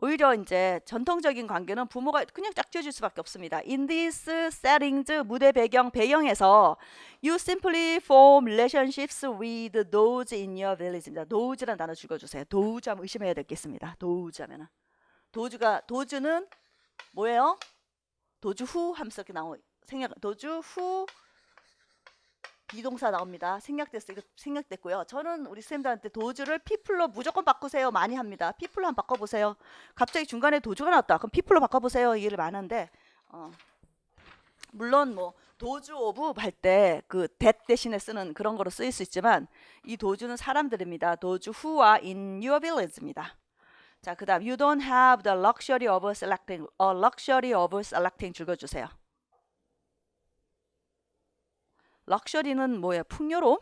오히려 이제 전통적인 관계는 부모가 그냥 짝 지어줄 수밖에 없습니다. In these settings, 무대 배경에서 you simply form relationships with those in your village입니다. dose라는 단어 읽어주세요. doze 하면 의심해야 되겠습니다. doze 하면은 도주는 뭐예요? 도주 후 하면서 이렇게 나오고 도주 후 비동사 나옵니다. 생략됐어요. 이거 생략됐고요. 저는 우리 쌤들한테 도주를 people로 무조건 바꾸세요 많이 합니다. people로 한번 바꿔보세요. 갑자기 중간에 도주가 나왔다. 그럼 people로 바꿔보세요. 얘기를 많은데 물론 뭐 도주 오브 할 때 그 that 대신에 쓰는 그런 거로 쓰일 수 있지만 이 도주는 사람들입니다. 도주 who와 in your village입니다. 자, 그 다음 you don't have the luxury of selecting. luxury of selecting 읽어주세요. 럭셔리는 뭐예요? 풍요로움?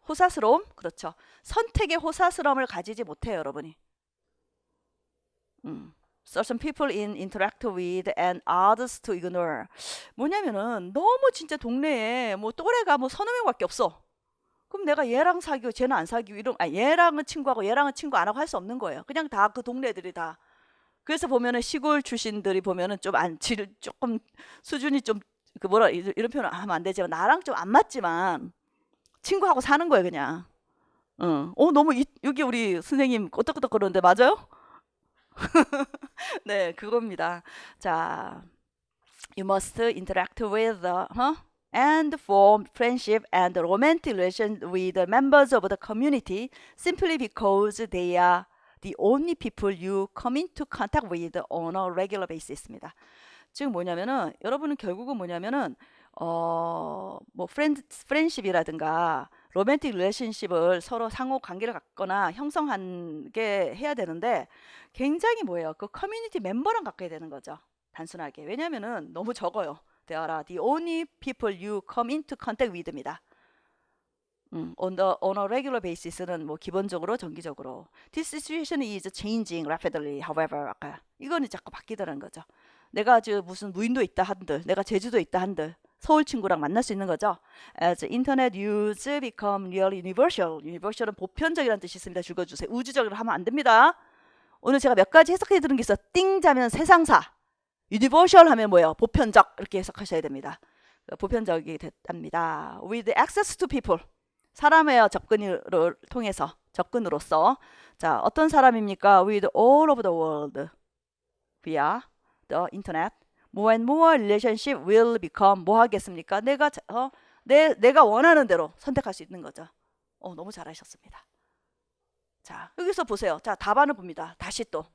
호사스러움? 그렇죠. 선택의 호사스러움을 가지지 못해요, 여러분이. Certain people interact with and others to ignore. 뭐냐면은 너무 진짜 동네에 뭐 또래가 뭐 서너 명밖에 없어. 그럼 내가 얘랑 사귀고 쟤는 안 사귀고 얘랑은 친구하고 얘랑은 친구 안 하고 할 수 없는 거예요. 그냥 다 그 동네들이 다. 그래서 보면은 시골 출신들이 보면은 조금 수준이 좀 그 뭐라 이런 표현 하면 안 되지만 나랑 좀 안 맞지만 친구하고 사는 거예요, 그냥. 너무 여기 우리 선생님 끄덕끄덕 거리는데 맞아요? 네, 그겁니다. 자, you must interact with and form friendship and romantic relation with the members of the community simply because they are the only people you come into contact with on a regular basis입니다. 지금 뭐냐면은 여러분은 결국은 뭐냐면은 뭐 프렌십이라든가 로맨틱 릴레이션십을 서로 상호 관계를 갖거나 형성하게 해야 되는데 굉장히 뭐예요? 그 커뮤니티 멤버랑 가까이 되는 거죠. 단순하게. 왜냐면은 너무 적어요. They are the only people you come into contact with입니다. on a regular basis는 뭐 기본적으로 정기적으로 this situation is changing rapidly however 아까 이거는 자꾸 바뀌더라는 거죠. 내가 아주 무슨 무인도 있다 한들 내가 제주도 있다 한들 서울 친구랑 만날 수 있는 거죠. As internet use become really universal. universal은 보편적이라는 뜻이 있습니다. 줄거주세요. 우주적으로 하면 안 됩니다. 오늘 제가 몇 가지 해석해 드린 게 있어. 띵자면 세상사. universal 하면 뭐예요? 보편적 이렇게 해석하셔야 됩니다. 보편적이 됐답니다. With access to people. 사람의 접근을 통해서 접근으로써 자 어떤 사람입니까? With all over the world via the internet. More and more relationship will become 뭐 하겠습니까? 내가 원하는 대로 선택할 수 있는 거죠. 너무 잘하셨습니다. 자 여기서 보세요. 자 답안을 봅니다. 다시 또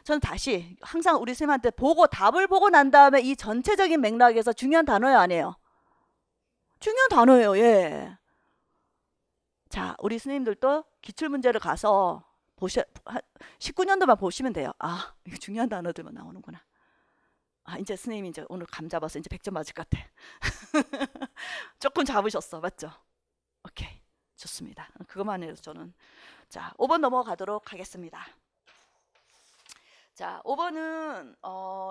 저는 다시 항상 우리 선생님한테 답을 보고 난 다음에 이 전체적인 맥락에서 중요한 단어예요, 아니에요? 중요한 단어예요. 예. 자, 우리 스님들도 기출문제를 가서 19년도만 보시면 돼요. 아, 이거 중요한 단어들만 나오는구나. 아, 이제 스님이 이제 오늘 감 잡아서 이제 100점 맞을 것 같아. 조금 잡으셨어. 맞죠? 오케이. 좋습니다. 그것만 해도 저는. 자, 5번 넘어가도록 하겠습니다. 자, 5번은,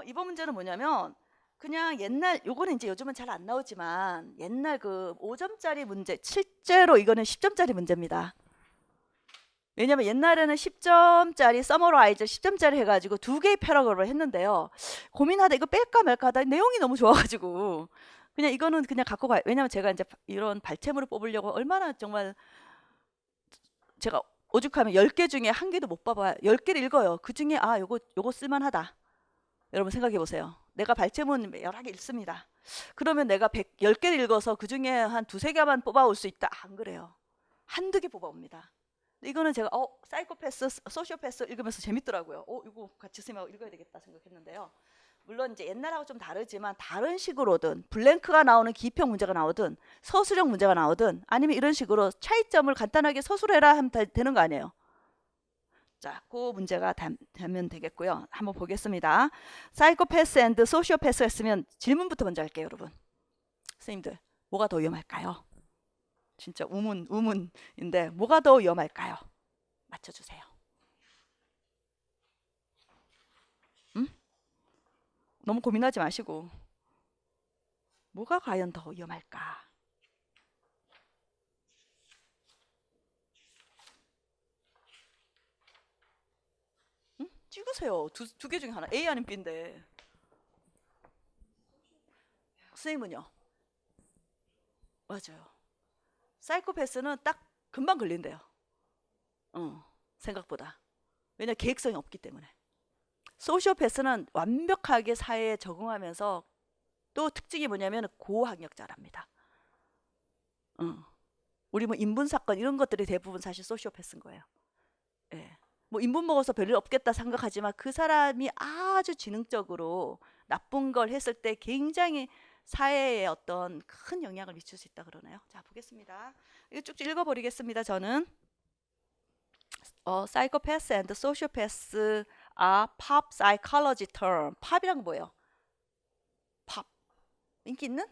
이번 문제는 뭐냐면, 그냥 옛날 요거는 이제 요즘은 잘 안 나오지만 옛날 그 5점짜리 문제 실제로 이거는 10점짜리 문제입니다. 왜냐면 옛날에는 10점짜리 서머라이즈 10점짜리 해가지고 2개의 패러그래프를 했는데요. 고민하다 이거 뺄까 말까 하다 내용이 너무 좋아가지고 그냥 이거는 그냥 갖고 가요. 왜냐면 제가 이제 이런 발췌물을 뽑으려고 얼마나 정말 제가 오죽하면 10개 중에 1개도 못 봐봐요. 10개를 읽어요. 그 중에 요거 쓸만하다. 여러분 생각해 보세요. 내가 발췌문 여러 개 읽습니다. 그러면 내가 10개를 읽어서 그 중에 한 2~3개만 뽑아올 수 있다. 안 그래요. 한두 개 뽑아옵니다. 이거는 제가 사이코패스, 소시오패스 읽으면서 재밌더라고요. 이거 같이 쓰면 읽어야 되겠다 생각했는데요. 물론 이제 옛날하고 좀 다르지만 다른 식으로든 블랭크가 나오는 기평 문제가 나오든 서술형 문제가 나오든 아니면 이런 식으로 차이점을 간단하게 서술해라 하면 되는 거 아니에요. 자, 그 문제가 되면 되겠고요. 한번 보겠습니다. 사이코패스 앤드 소시오패스 했으면 질문부터 먼저 할게요, 여러분. 선생님들, 뭐가 더 위험할까요? 진짜 우문인데 뭐가 더 위험할까요? 맞춰주세요. 너무 고민하지 마시고 뭐가 과연 더 위험할까? 찍으세요. 두 개 중에 하나. A 아니면 B인데. 선생님은요? 맞아요. 사이코패스는 딱 금방 걸린대요. 생각보다. 왜냐 계획성이 없기 때문에. 소시오패스는 완벽하게 사회에 적응하면서 또 특징이 뭐냐면 고학력자랍니다. 우리 뭐 인분 사건 이런 것들이 대부분 사실 소시오패스인 거예요. 예. 뭐 인분 먹어서 별일 없겠다 생각하지만 그 사람이 아주 지능적으로 나쁜 걸 했을 때 굉장히 사회에 어떤 큰 영향을 미칠 수 있다 그러나요? 자, 보겠습니다. 이거 쭉 읽어버리겠습니다. 저는 psychopaths and sociopaths are pop psychology term. 팝이란 뭐예요? 팝. 인기 있는?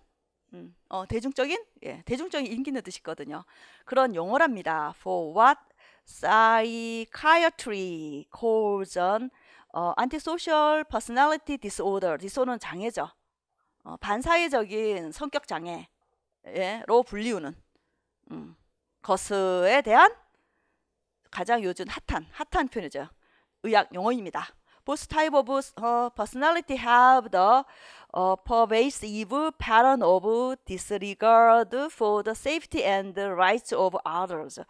대중적인? 예, 대중적인 인기 있는 뜻이거든요. 그런 용어랍니다. For what psychiatry calls an antisocial personality disorder. disorder는 장애죠. 반사회적인 성격 장애로 불리우는 것에 대한 가장 요즘 핫한 표현이죠. 의학 용어입니다. Both type of personality have the pervasive pattern of disregard for the safety and the rights of others.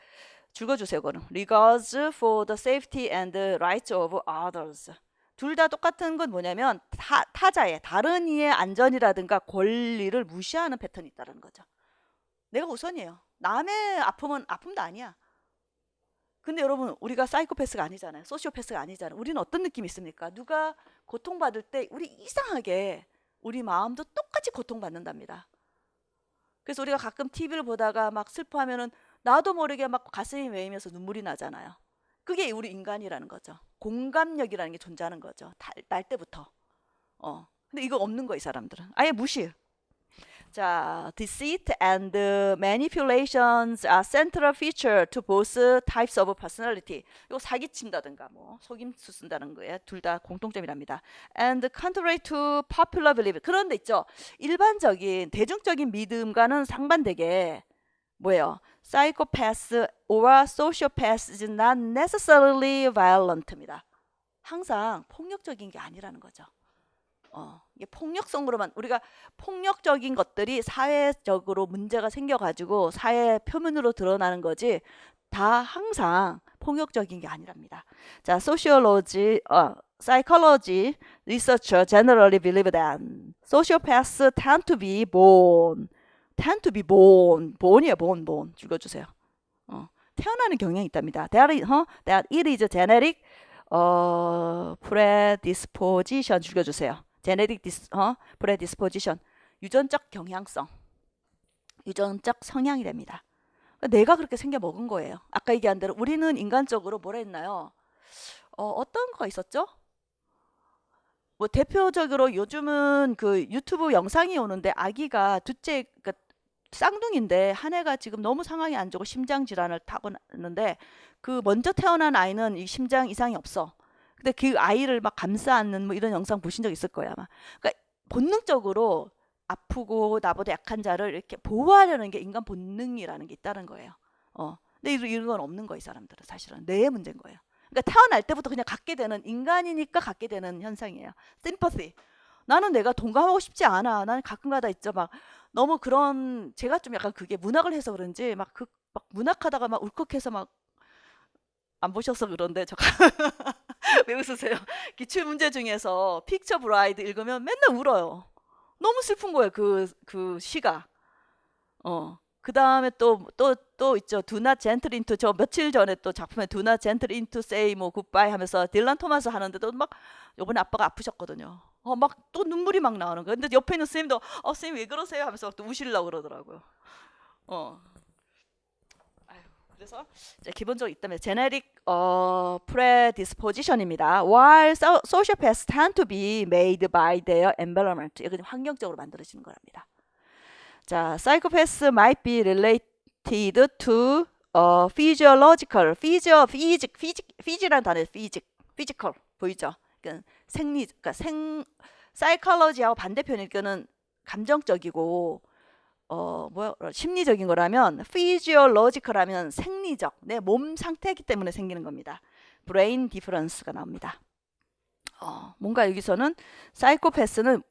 줄거주세요, 그거는. Regards for the safety and the rights of others. 둘 다 똑같은 건 뭐냐면 타자의 다른 이의 안전이라든가 권리를 무시하는 패턴이 있다는 거죠. 내가 우선이에요. 남의 아픔은 아픔도 아니야. 근데 여러분 우리가 사이코패스가 아니잖아요. 소시오패스가 아니잖아요. 우리는 어떤 느낌이 있습니까? 누가 고통받을 때 우리 이상하게 우리 마음도 똑같이 고통받는답니다. 그래서 우리가 가끔 TV를 보다가 막 슬퍼하면은 나도 모르게 막 가슴이 메이면서 눈물이 나잖아요. 그게 우리 인간이라는 거죠. 공감력이라는 게 존재하는 거죠. 날 때부터. 근데 이거 없는 거 이 사람들은. 아예 무시. 자, deceit and manipulations are central feature to both types of personality. 이거 사기친다든가 뭐 속임수 쓴다는 거에 둘 다 공통점이랍니다. And contrary to popular belief. 그런 데 있죠. 일반적인 대중적인 믿음과는 상반되게 뭐예요? Psychopaths or sociopaths is not necessarily violent입니다. 항상 폭력적인 게 아니라는 거죠. 이게 폭력성으로만 우리가 폭력적인 것들이 사회적으로 문제가 생겨가지고 사회 표면으로 드러나는 거지 다 항상 폭력적인 게 아니랍니다. 자, psychology researcher generally believe that sociopaths born이에요, born. 읽어주세요. 태어나는 경향이 있답니다. That it is genetic predisposition 읽어주세요. genetic predisposition 유전적 경향성, 유전적 성향이 됩니다. 내가 그렇게 생겨 먹은 거예요. 아까 얘기한 대로 우리는 인간적으로 뭐라 했나요? 어떤 거가 있었죠? 뭐 대표적으로 요즘은 그 유튜브 영상이 오는데 아기가 둘째 그러니까 쌍둥이인데 한 애가 지금 너무 상황이 안 좋고 심장 질환을 타고났는데 그 먼저 태어난 아이는 이 심장 이상이 없어. 근데 그 아이를 막 감싸 안는 뭐 이런 영상 보신 적 있을 거야 아마. 그러니까 본능적으로 아프고 나보다 약한 자를 이렇게 보호하려는 게 인간 본능이라는 게 있다는 거예요. 근데 이런 건 없는 거예요, 이 사람들은. 사실은 뇌의 문제인 거예요. 그러니까 태어날 때부터 그냥 갖게 되는 인간이니까 갖게 되는 현상이에요. sympathy. 나는 내가 동감하고 싶지 않아. 나는 가끔가다 있죠. 막 너무 그런 제가 좀 약간 그게 문학을 해서 그런지 막 문학하다가 막 울컥해서 막 안 보셔서 그런데 저 왜 웃으세요? 기출 문제 중에서 픽처 브라이드 읽으면 맨날 울어요. 너무 슬픈 거예요. 그 시가. 그 다음에 또 있죠. Do not gentle into 저 며칠 전에 또 작품에 Do not gentle into say 뭐 goodbye 하면서 딜란 토마스 하는데도 막 요번에 아빠가 아프셨거든요. 막 또 눈물이 막 나오는 거예요. 근데 옆에 있는 선생님도 선생님 왜 그러세요? 하면서 또 우시려고 그러더라고요. 그래서 기본적으로 있다면 genetic predisposition입니다. While sociopaths tend to be made by their environment. 이건 환경적으로 만들어지는 거랍니다. 자, psychopaths might be related to physiological, physi라는 단어에 physical 보이죠? 그러니까 그러니까 psychology하고 반대편이니까는 감정적이고 심리적인 거라면 physiological하면 생리적 내 몸 상태이기 때문에 생기는 겁니다. brain difference가 나옵니다. 뭔가 여기서는 사이코패스는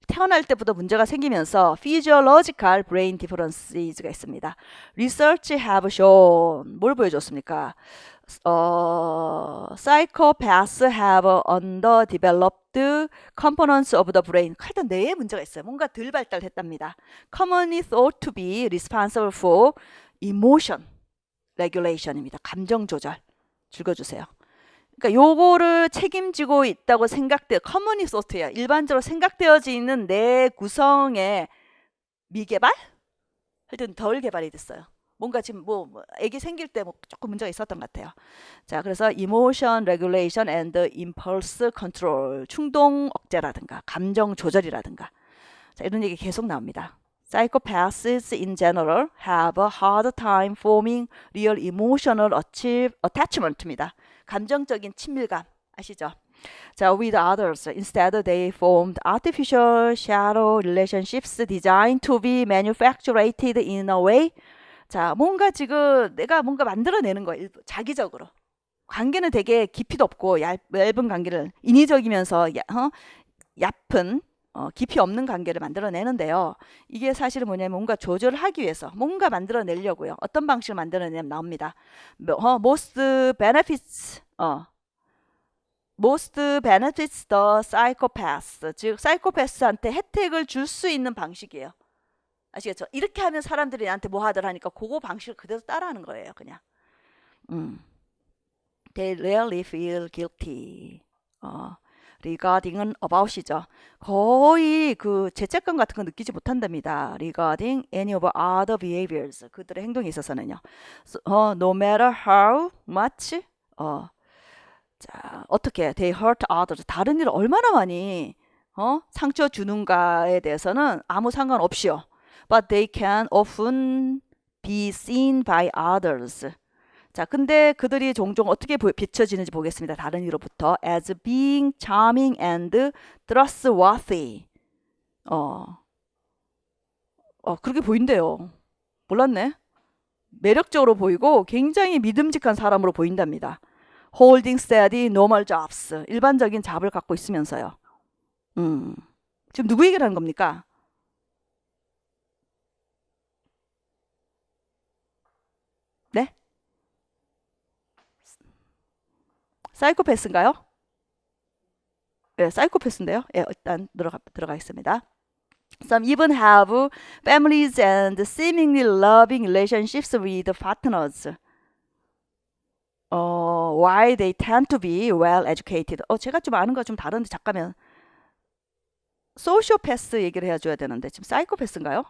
태어날 때부터 문제가 생기면서 physiological brain differences가 있습니다. Research have shown 뭘 보여줬습니까? Psychopaths have underdeveloped components of the brain. 하여튼 뇌에 문제가 있어요. 뭔가 덜 발달했답니다. Commonly thought to be responsible for emotion regulation입니다. 감정 조절. 읽어주세요. 그러니까 요거를 책임지고 있다고 commonly thought예요. 일반적으로 생각되어지는 뇌 구성의 미개발? 하여튼 덜 개발이 됐어요. 뭔가 지금 애기 생길 때 조금 문제가 있었던 것 같아요. 자, 그래서 emotion regulation and impulse control, 충동 억제라든가 감정 조절이라든가 자, 이런 얘기 계속 나옵니다. Psychopaths in general have a hard time forming real emotional attachment입니다. 감정적인 친밀감 아시죠? 자, with others. Instead, they formed artificial shadow relationships designed to be manufactured in a way. 자, 뭔가 지금 내가 뭔가 만들어내는 거예요. 자기적으로. 관계는 되게 깊이도 없고 얇은 관계를 인위적이면서 얕은 깊이 없는 관계를 만들어내는데요. 이게 사실은 뭐냐면 뭔가 조절을 하기 위해서 뭔가 만들어내려고요. 어떤 방식을 만들어내면 나옵니다. most benefits most benefits the psychopath. 즉 사이코패스한테 혜택을 줄 수 있는 방식이에요. 아시겠죠? 이렇게 하면 사람들이 나한테 뭐 하더라 하니까 그거 방식을 그대로 따라하는 거예요, 그냥. They rarely feel guilty. regarding은 about이죠. 거의 그 죄책감 같은 거 느끼지 못한답니다. regarding any of other behaviors. 그들의 행동에 있어서는요. no matter how much 자, 어떻게 they hurt others. 다른 일을 얼마나 많이 상처 주는가에 대해서는 아무 상관없이요. But they can often be seen by others. 자, 근데 그들이 종종 어떻게 비춰지는지 보겠습니다. 다른 이로부터 as being charming and trustworthy. 그렇게 보인대요. 몰랐네. 매력적으로 보이고 굉장히 믿음직한 사람으로 보인답니다. holding steady normal jobs. 일반적인 잡을 갖고 있으면서요. 지금 누구 얘기를 하는 겁니까? 네? 사이코패스인가요? 네, 사이코패스인데요. 예, 일단 들어가겠습니다. Some even have families and seemingly loving relationships with partners. Why they tend to be well educated. 제가 좀 아는 거 좀 다른데 잠깐만. 소시오패스 얘기를 해줘야 되는데 지금 사이코패스인가요?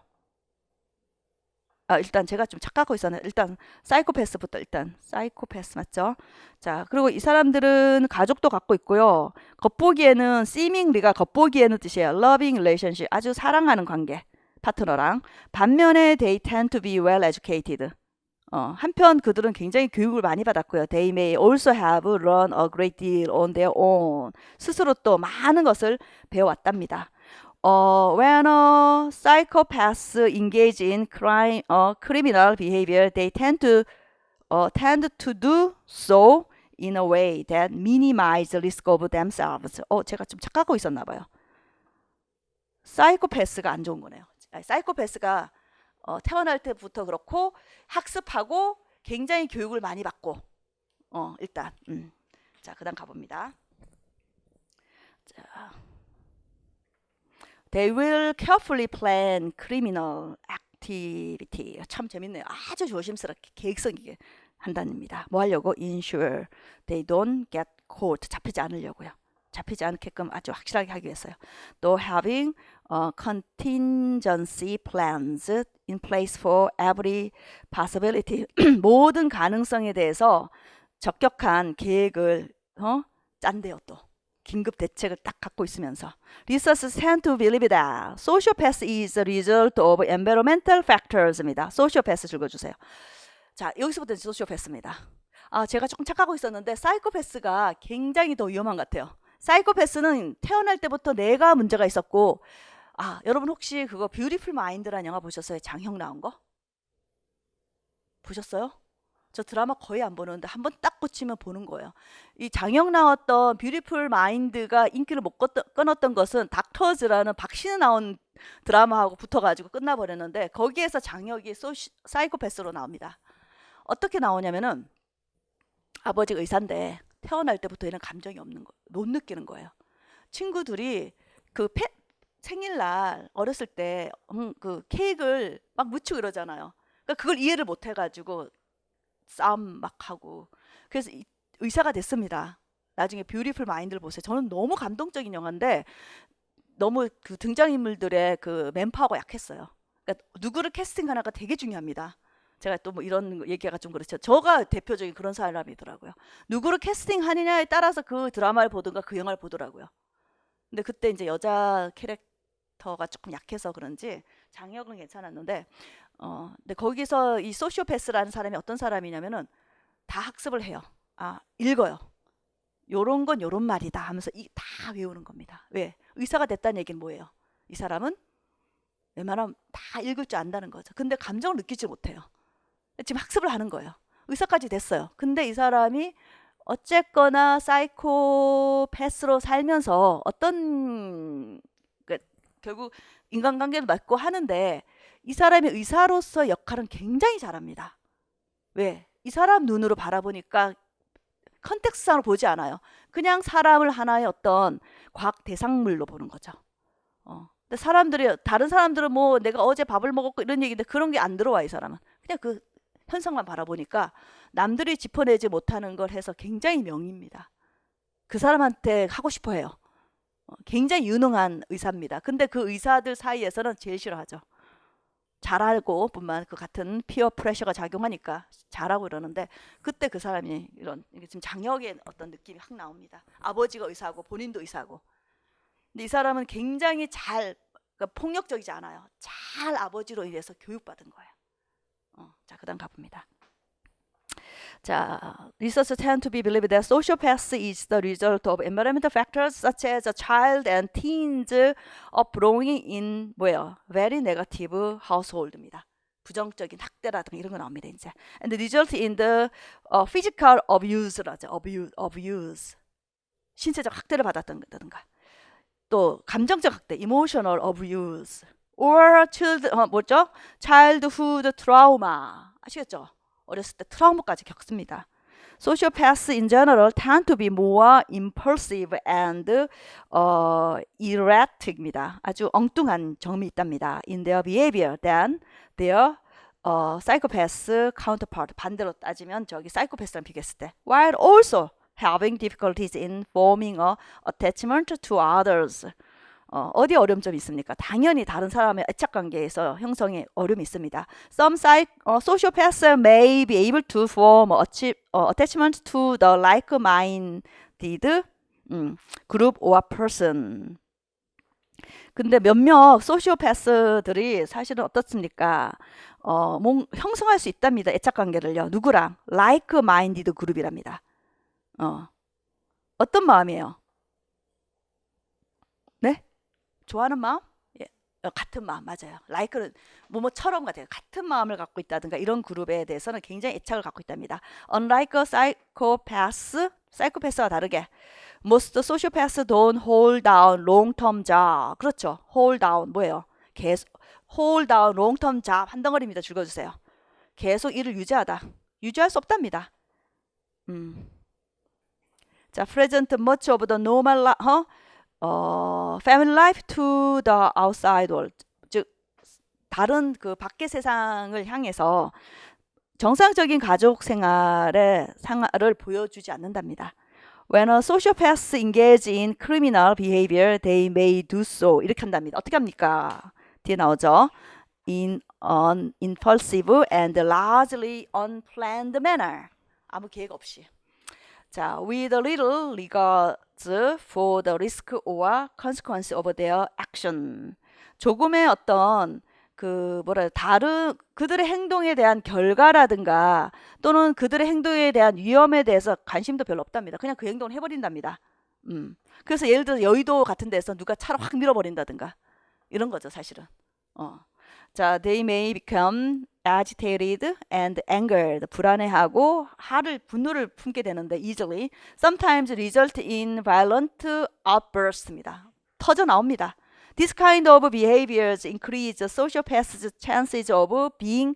일단 제가 좀 착각하고 있었네. 일단 사이코패스부터 일단 사이코패스 맞죠? 자, 그리고 이 사람들은 가족도 갖고 있고요. 겉보기에는 seemingly가 겉보기에는 뜻이에요. loving relationship 아주 사랑하는 관계 파트너랑. 반면에 they tend to be well educated. 한편 그들은 굉장히 교육을 많이 받았고요. They may also have learned a great deal on their own. 스스로 또 많은 것을 배워왔답니다. When a psychopath engage in crime or criminal behavior, they tend to do so in a way that minimize the risk of themselves. 제가 좀 착각하고 있었나 봐요. 사이코패스가 안 좋은 거네요. 사이코패스가 태어날 때부터 그렇고 학습하고 굉장히 교육을 많이 받고 일단 자, 그다음 가봅니다. 자. They will carefully plan criminal activity. 참 재밌네요. 아주 조심스럽게 계획성 있게 한다입니다. 뭐 하려고? Ensure they don't get caught. 잡히지 않으려고요. 잡히지 않게끔 아주 확실하게 하기 위해서요. 또 having contingency plans in place for every possibility. 모든 가능성에 대해서 적격한 계획을 짠대요 또. 긴급 대책을 딱 갖고 있으면서. Researchers tend to believe that sociopath is a result of environmental factors입니다. sociopath 읽어주세요. 자, 여기서부터 sociopath입니다. 제가 조금 착각하고 있었는데 사이코패스가 굉장히 더 위험한 것 같아요. 사이코패스는 태어날 때부터 뇌가 문제가 있었고 여러분 혹시 그거 뷰티풀 마인드라는 영화 보셨어요? 장형 나온 거? 보셨어요? 저 드라마 거의 안 보는데 한번 딱 꽂히면 보는 거예요. 이 장혁 나왔던 뷰티풀 마인드가 인기를 못 끊었던 것은 닥터즈라는 박신혜 나온 드라마하고 붙어가지고 끝나버렸는데 거기에서 장혁이 사이코패스로 나옵니다. 어떻게 나오냐면은 아버지 의사인데 태어날 때부터 이런 감정이 없는 거, 못 느끼는 거예요. 친구들이 그 생일날 어렸을 때 그 케이크를 막 묻히고 이러잖아요. 그러니까 그걸 이해를 못 해가지고 싸움 막 하고 그래서 의사가 됐습니다. 나중에 뷰티풀 마인드를 보세요. 저는 너무 감동적인 영화인데 너무 그 등장인물들의 그 맨파워가 약했어요. 그러니까 누구를 캐스팅하나가 되게 중요합니다. 제가 또 뭐 이런 얘기가 좀 그렇죠. 저가 대표적인 그런 사람이더라고요. 누구를 캐스팅하느냐에 따라서 그 드라마를 보든가 그 영화를 보더라고요. 근데 그때 이제 여자 캐릭터가 조금 약해서 그런지 장혁은 괜찮았는데 근데 거기서 이 소시오패스라는 사람이 어떤 사람이냐면은 다 학습을 해요. 읽어요. 요런 건 요런 말이다 하면서 다 외우는 겁니다. 왜? 의사가 됐다는 얘기는 뭐예요? 이 사람은 웬만하면 다 읽을 줄 안다는 거죠. 근데 감정을 느끼지 못해요. 지금 학습을 하는 거예요. 의사까지 됐어요. 근데 이 사람이 어쨌거나 사이코패스로 살면서 결국 인간관계를 맺고 하는데 이 사람이 의사로서 역할은 굉장히 잘합니다. 왜? 이 사람 눈으로 바라보니까 컨텍스트상으로 보지 않아요. 그냥 사람을 하나의 어떤 과학 대상물로 보는 거죠. 근데 다른 사람들은 뭐 내가 어제 밥을 먹었고 이런 얘기인데 그런 게 안 들어와, 이 사람은. 그냥 그 현상만 바라보니까 남들이 짚어내지 못하는 걸 해서 굉장히 명의입니다. 그 사람한테 하고 싶어 해요. 굉장히 유능한 의사입니다. 근데 그 의사들 사이에서는 제일 싫어하죠. 잘 알고 뿐만 그 같은 피어 프레셔가 작용하니까 잘하고 이러는데, 그때 그 사람이 이게 지금 장역의 어떤 느낌이 확 나옵니다. 아버지가 의사고 본인도 의사고. 근데 이 사람은 굉장히 그러니까 폭력적이지 않아요. 잘 아버지로 인해서 교육받은 거예요. 자, 그다음 가봅니다. 자, research tend to be believed that sociopath is the result of environmental factors such as a child and teens upbringing in very negative household입니다. 부정적인 학대라든가 이런 거 나옵니다, 이제. And result in the physical abuse라죠. abuse. 신체적 학대를 받았다든가. 또 감정적 학대, emotional abuse. or childhood trauma. 아시겠죠? 어렸을 때 트라우마까지 겪습니다. Sociopaths in general tend to be more impulsive and erratic입니다. 아주 엉뚱한 점이 있답니다. In their behavior than their psychopath counterpart. 반대로 따지면 저기 사이코패스랑 비교했을 때. While also having difficulties in forming a attachment to others. 어디 어려움점이 있습니까? 당연히 다른 사람의 애착관계에서 형성에 어려움이 있습니다. Some sociopaths may be able to form attachment to the like-minded group or person. 근데 몇몇 소시오패스들이 사실은 어떻습니까? 형성할 수 있답니다. 애착관계를요. 누구랑? like-minded 그룹이랍니다. 어떤 마음이에요? 네? 좋아하는 마음? 예. 같은 마음, 맞아요. like는 뭐뭐처럼 같아요. 같은 마음을 갖고 있다든가 이런 그룹에 대해서는 굉장히 애착을 갖고 있답니다. Unlike psychopaths와 다르게 most sociopaths don't hold down long-term job. 그렇죠. hold down 뭐예요? 계속 hold down long-term job 한 덩어리입니다. 줄여주세요. 계속 일을 유지할 수 없답니다. 자, present much of the normal family life to the outside world. 즉 다른 그 밖의 세상을 향해서 정상적인 가족 생활을 보여주지 않는답니다. When a sociopath engage in criminal behavior, they may do so. 이렇게 한답니다. 어떻게 합니까? 뒤에 나오죠. In an impulsive and largely unplanned manner. 아무 계획 없이. 자, with a little regard for the risk or consequence of their action. 조금의 어떤 그들의 행동에 대한 결과라든가 또는 그들의 행동에 대한 위험에 대해서 관심도 별로 없답니다. 그냥 그 행동을 해버린답니다. 그래서 예를 들어 여의도 같은 데서 누가 차를 확 밀어버린다든가 이런 거죠, 사실은. 자, they may become agitated and angered. 불안해하고 분노를 품게 되는데 easily. Sometimes result in violent outbursts입니다. 터져 나옵니다. This kind of behaviors increase the sociopath's chances of being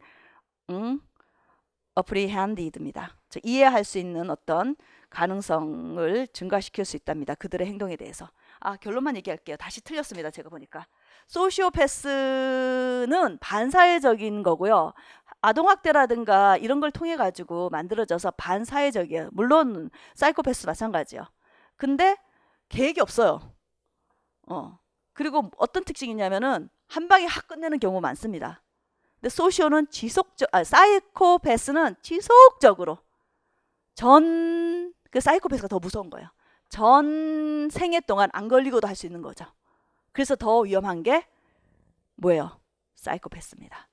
apprehended입니다. 이해할 수 있는 어떤 가능성을 증가시킬 수 있답니다. 그들의 행동에 대해서. 결론만 얘기할게요. 다시 틀렸습니다. 제가 보니까. 소시오패스는 반사회적인 거고요. 아동학대라든가 이런 걸 통해 가지고 만들어져서 반사회적이에요. 물론 사이코패스 마찬가지요. 근데 계획이 없어요. 그리고 어떤 특징이 있냐면은 한 방에 확 끝내는 경우 많습니다. 근데 소시오는 사이코패스는 지속적으로 그 사이코패스가 더 무서운 거예요. 전 생애 동안 안 걸리고도 할 수 있는 거죠. 그래서 더 위험한 게 뭐예요? 사이코패스입니다.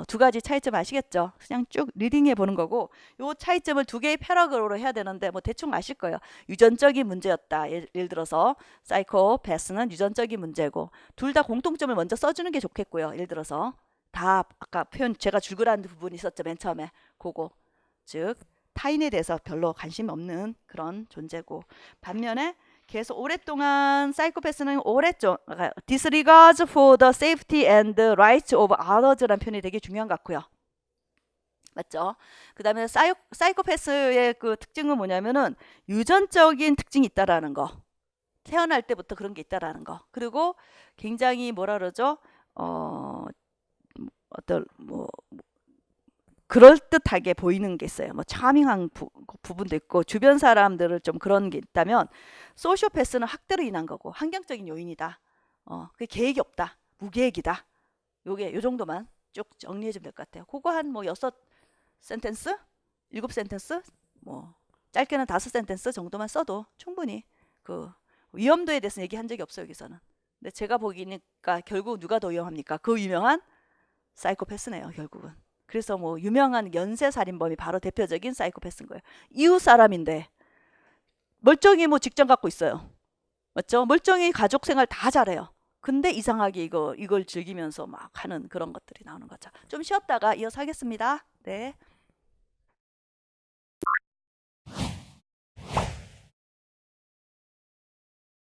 두 가지 차이점 아시겠죠? 그냥 쭉 리딩해 보는 거고, 요 차이점을 두 개의 패러그로 해야 되는데 뭐 대충 아실 거예요. 유전적인 문제였다. 예를 들어서 사이코패스는 유전적인 문제고, 둘 다 공통점을 먼저 써주는 게 좋겠고요. 예를 들어서 다 아까 표현 제가 줄그라는 부분이 있었죠. 맨 처음에 그거. 즉 타인에 대해서 별로 관심이 없는 그런 존재고, 반면에 계속 오랫동안 사이코패스는 disregards for the safety and rights of others라는 표현이 되게 중요한 것 같고요. 맞죠? 그다음에 사이코패스의 그 특징은 뭐냐면은 유전적인 특징이 있다라는 거. 태어날 때부터 그런 게 있다라는 거. 그리고 굉장히 뭐라 그러죠? 어떤 뭐 그럴듯하게 보이는 게 있어요. 뭐 차밍한 부분도 있고 주변 사람들을 좀 그런 게 있다면 소시오패스는 학대로 인한 거고 환경적인 요인이다. 그 계획이 없다. 무계획이다. 요게 요 정도만 쭉 정리해 주면 될 것 같아요. 그거 한 뭐 6센텐스? 7센텐스? 뭐 짧게는 5센텐스 정도만 써도 충분히 그 위험도에 대해서 얘기한 적이 없어요, 여기서는. 근데 제가 보기니까 결국 누가 더 위험합니까? 그 유명한 사이코패스네요, 결국은. 그래서 뭐 유명한 연쇄 살인범이 바로 대표적인 사이코패스인 거예요. 이웃 사람인데 멀쩡히 뭐 직장 갖고 있어요. 맞죠? 멀쩡히 가족 생활 다 잘해요. 근데 이상하게 이걸 즐기면서 막 하는 그런 것들이 나오는 거죠. 좀 쉬었다가 이어서 하겠습니다. 네.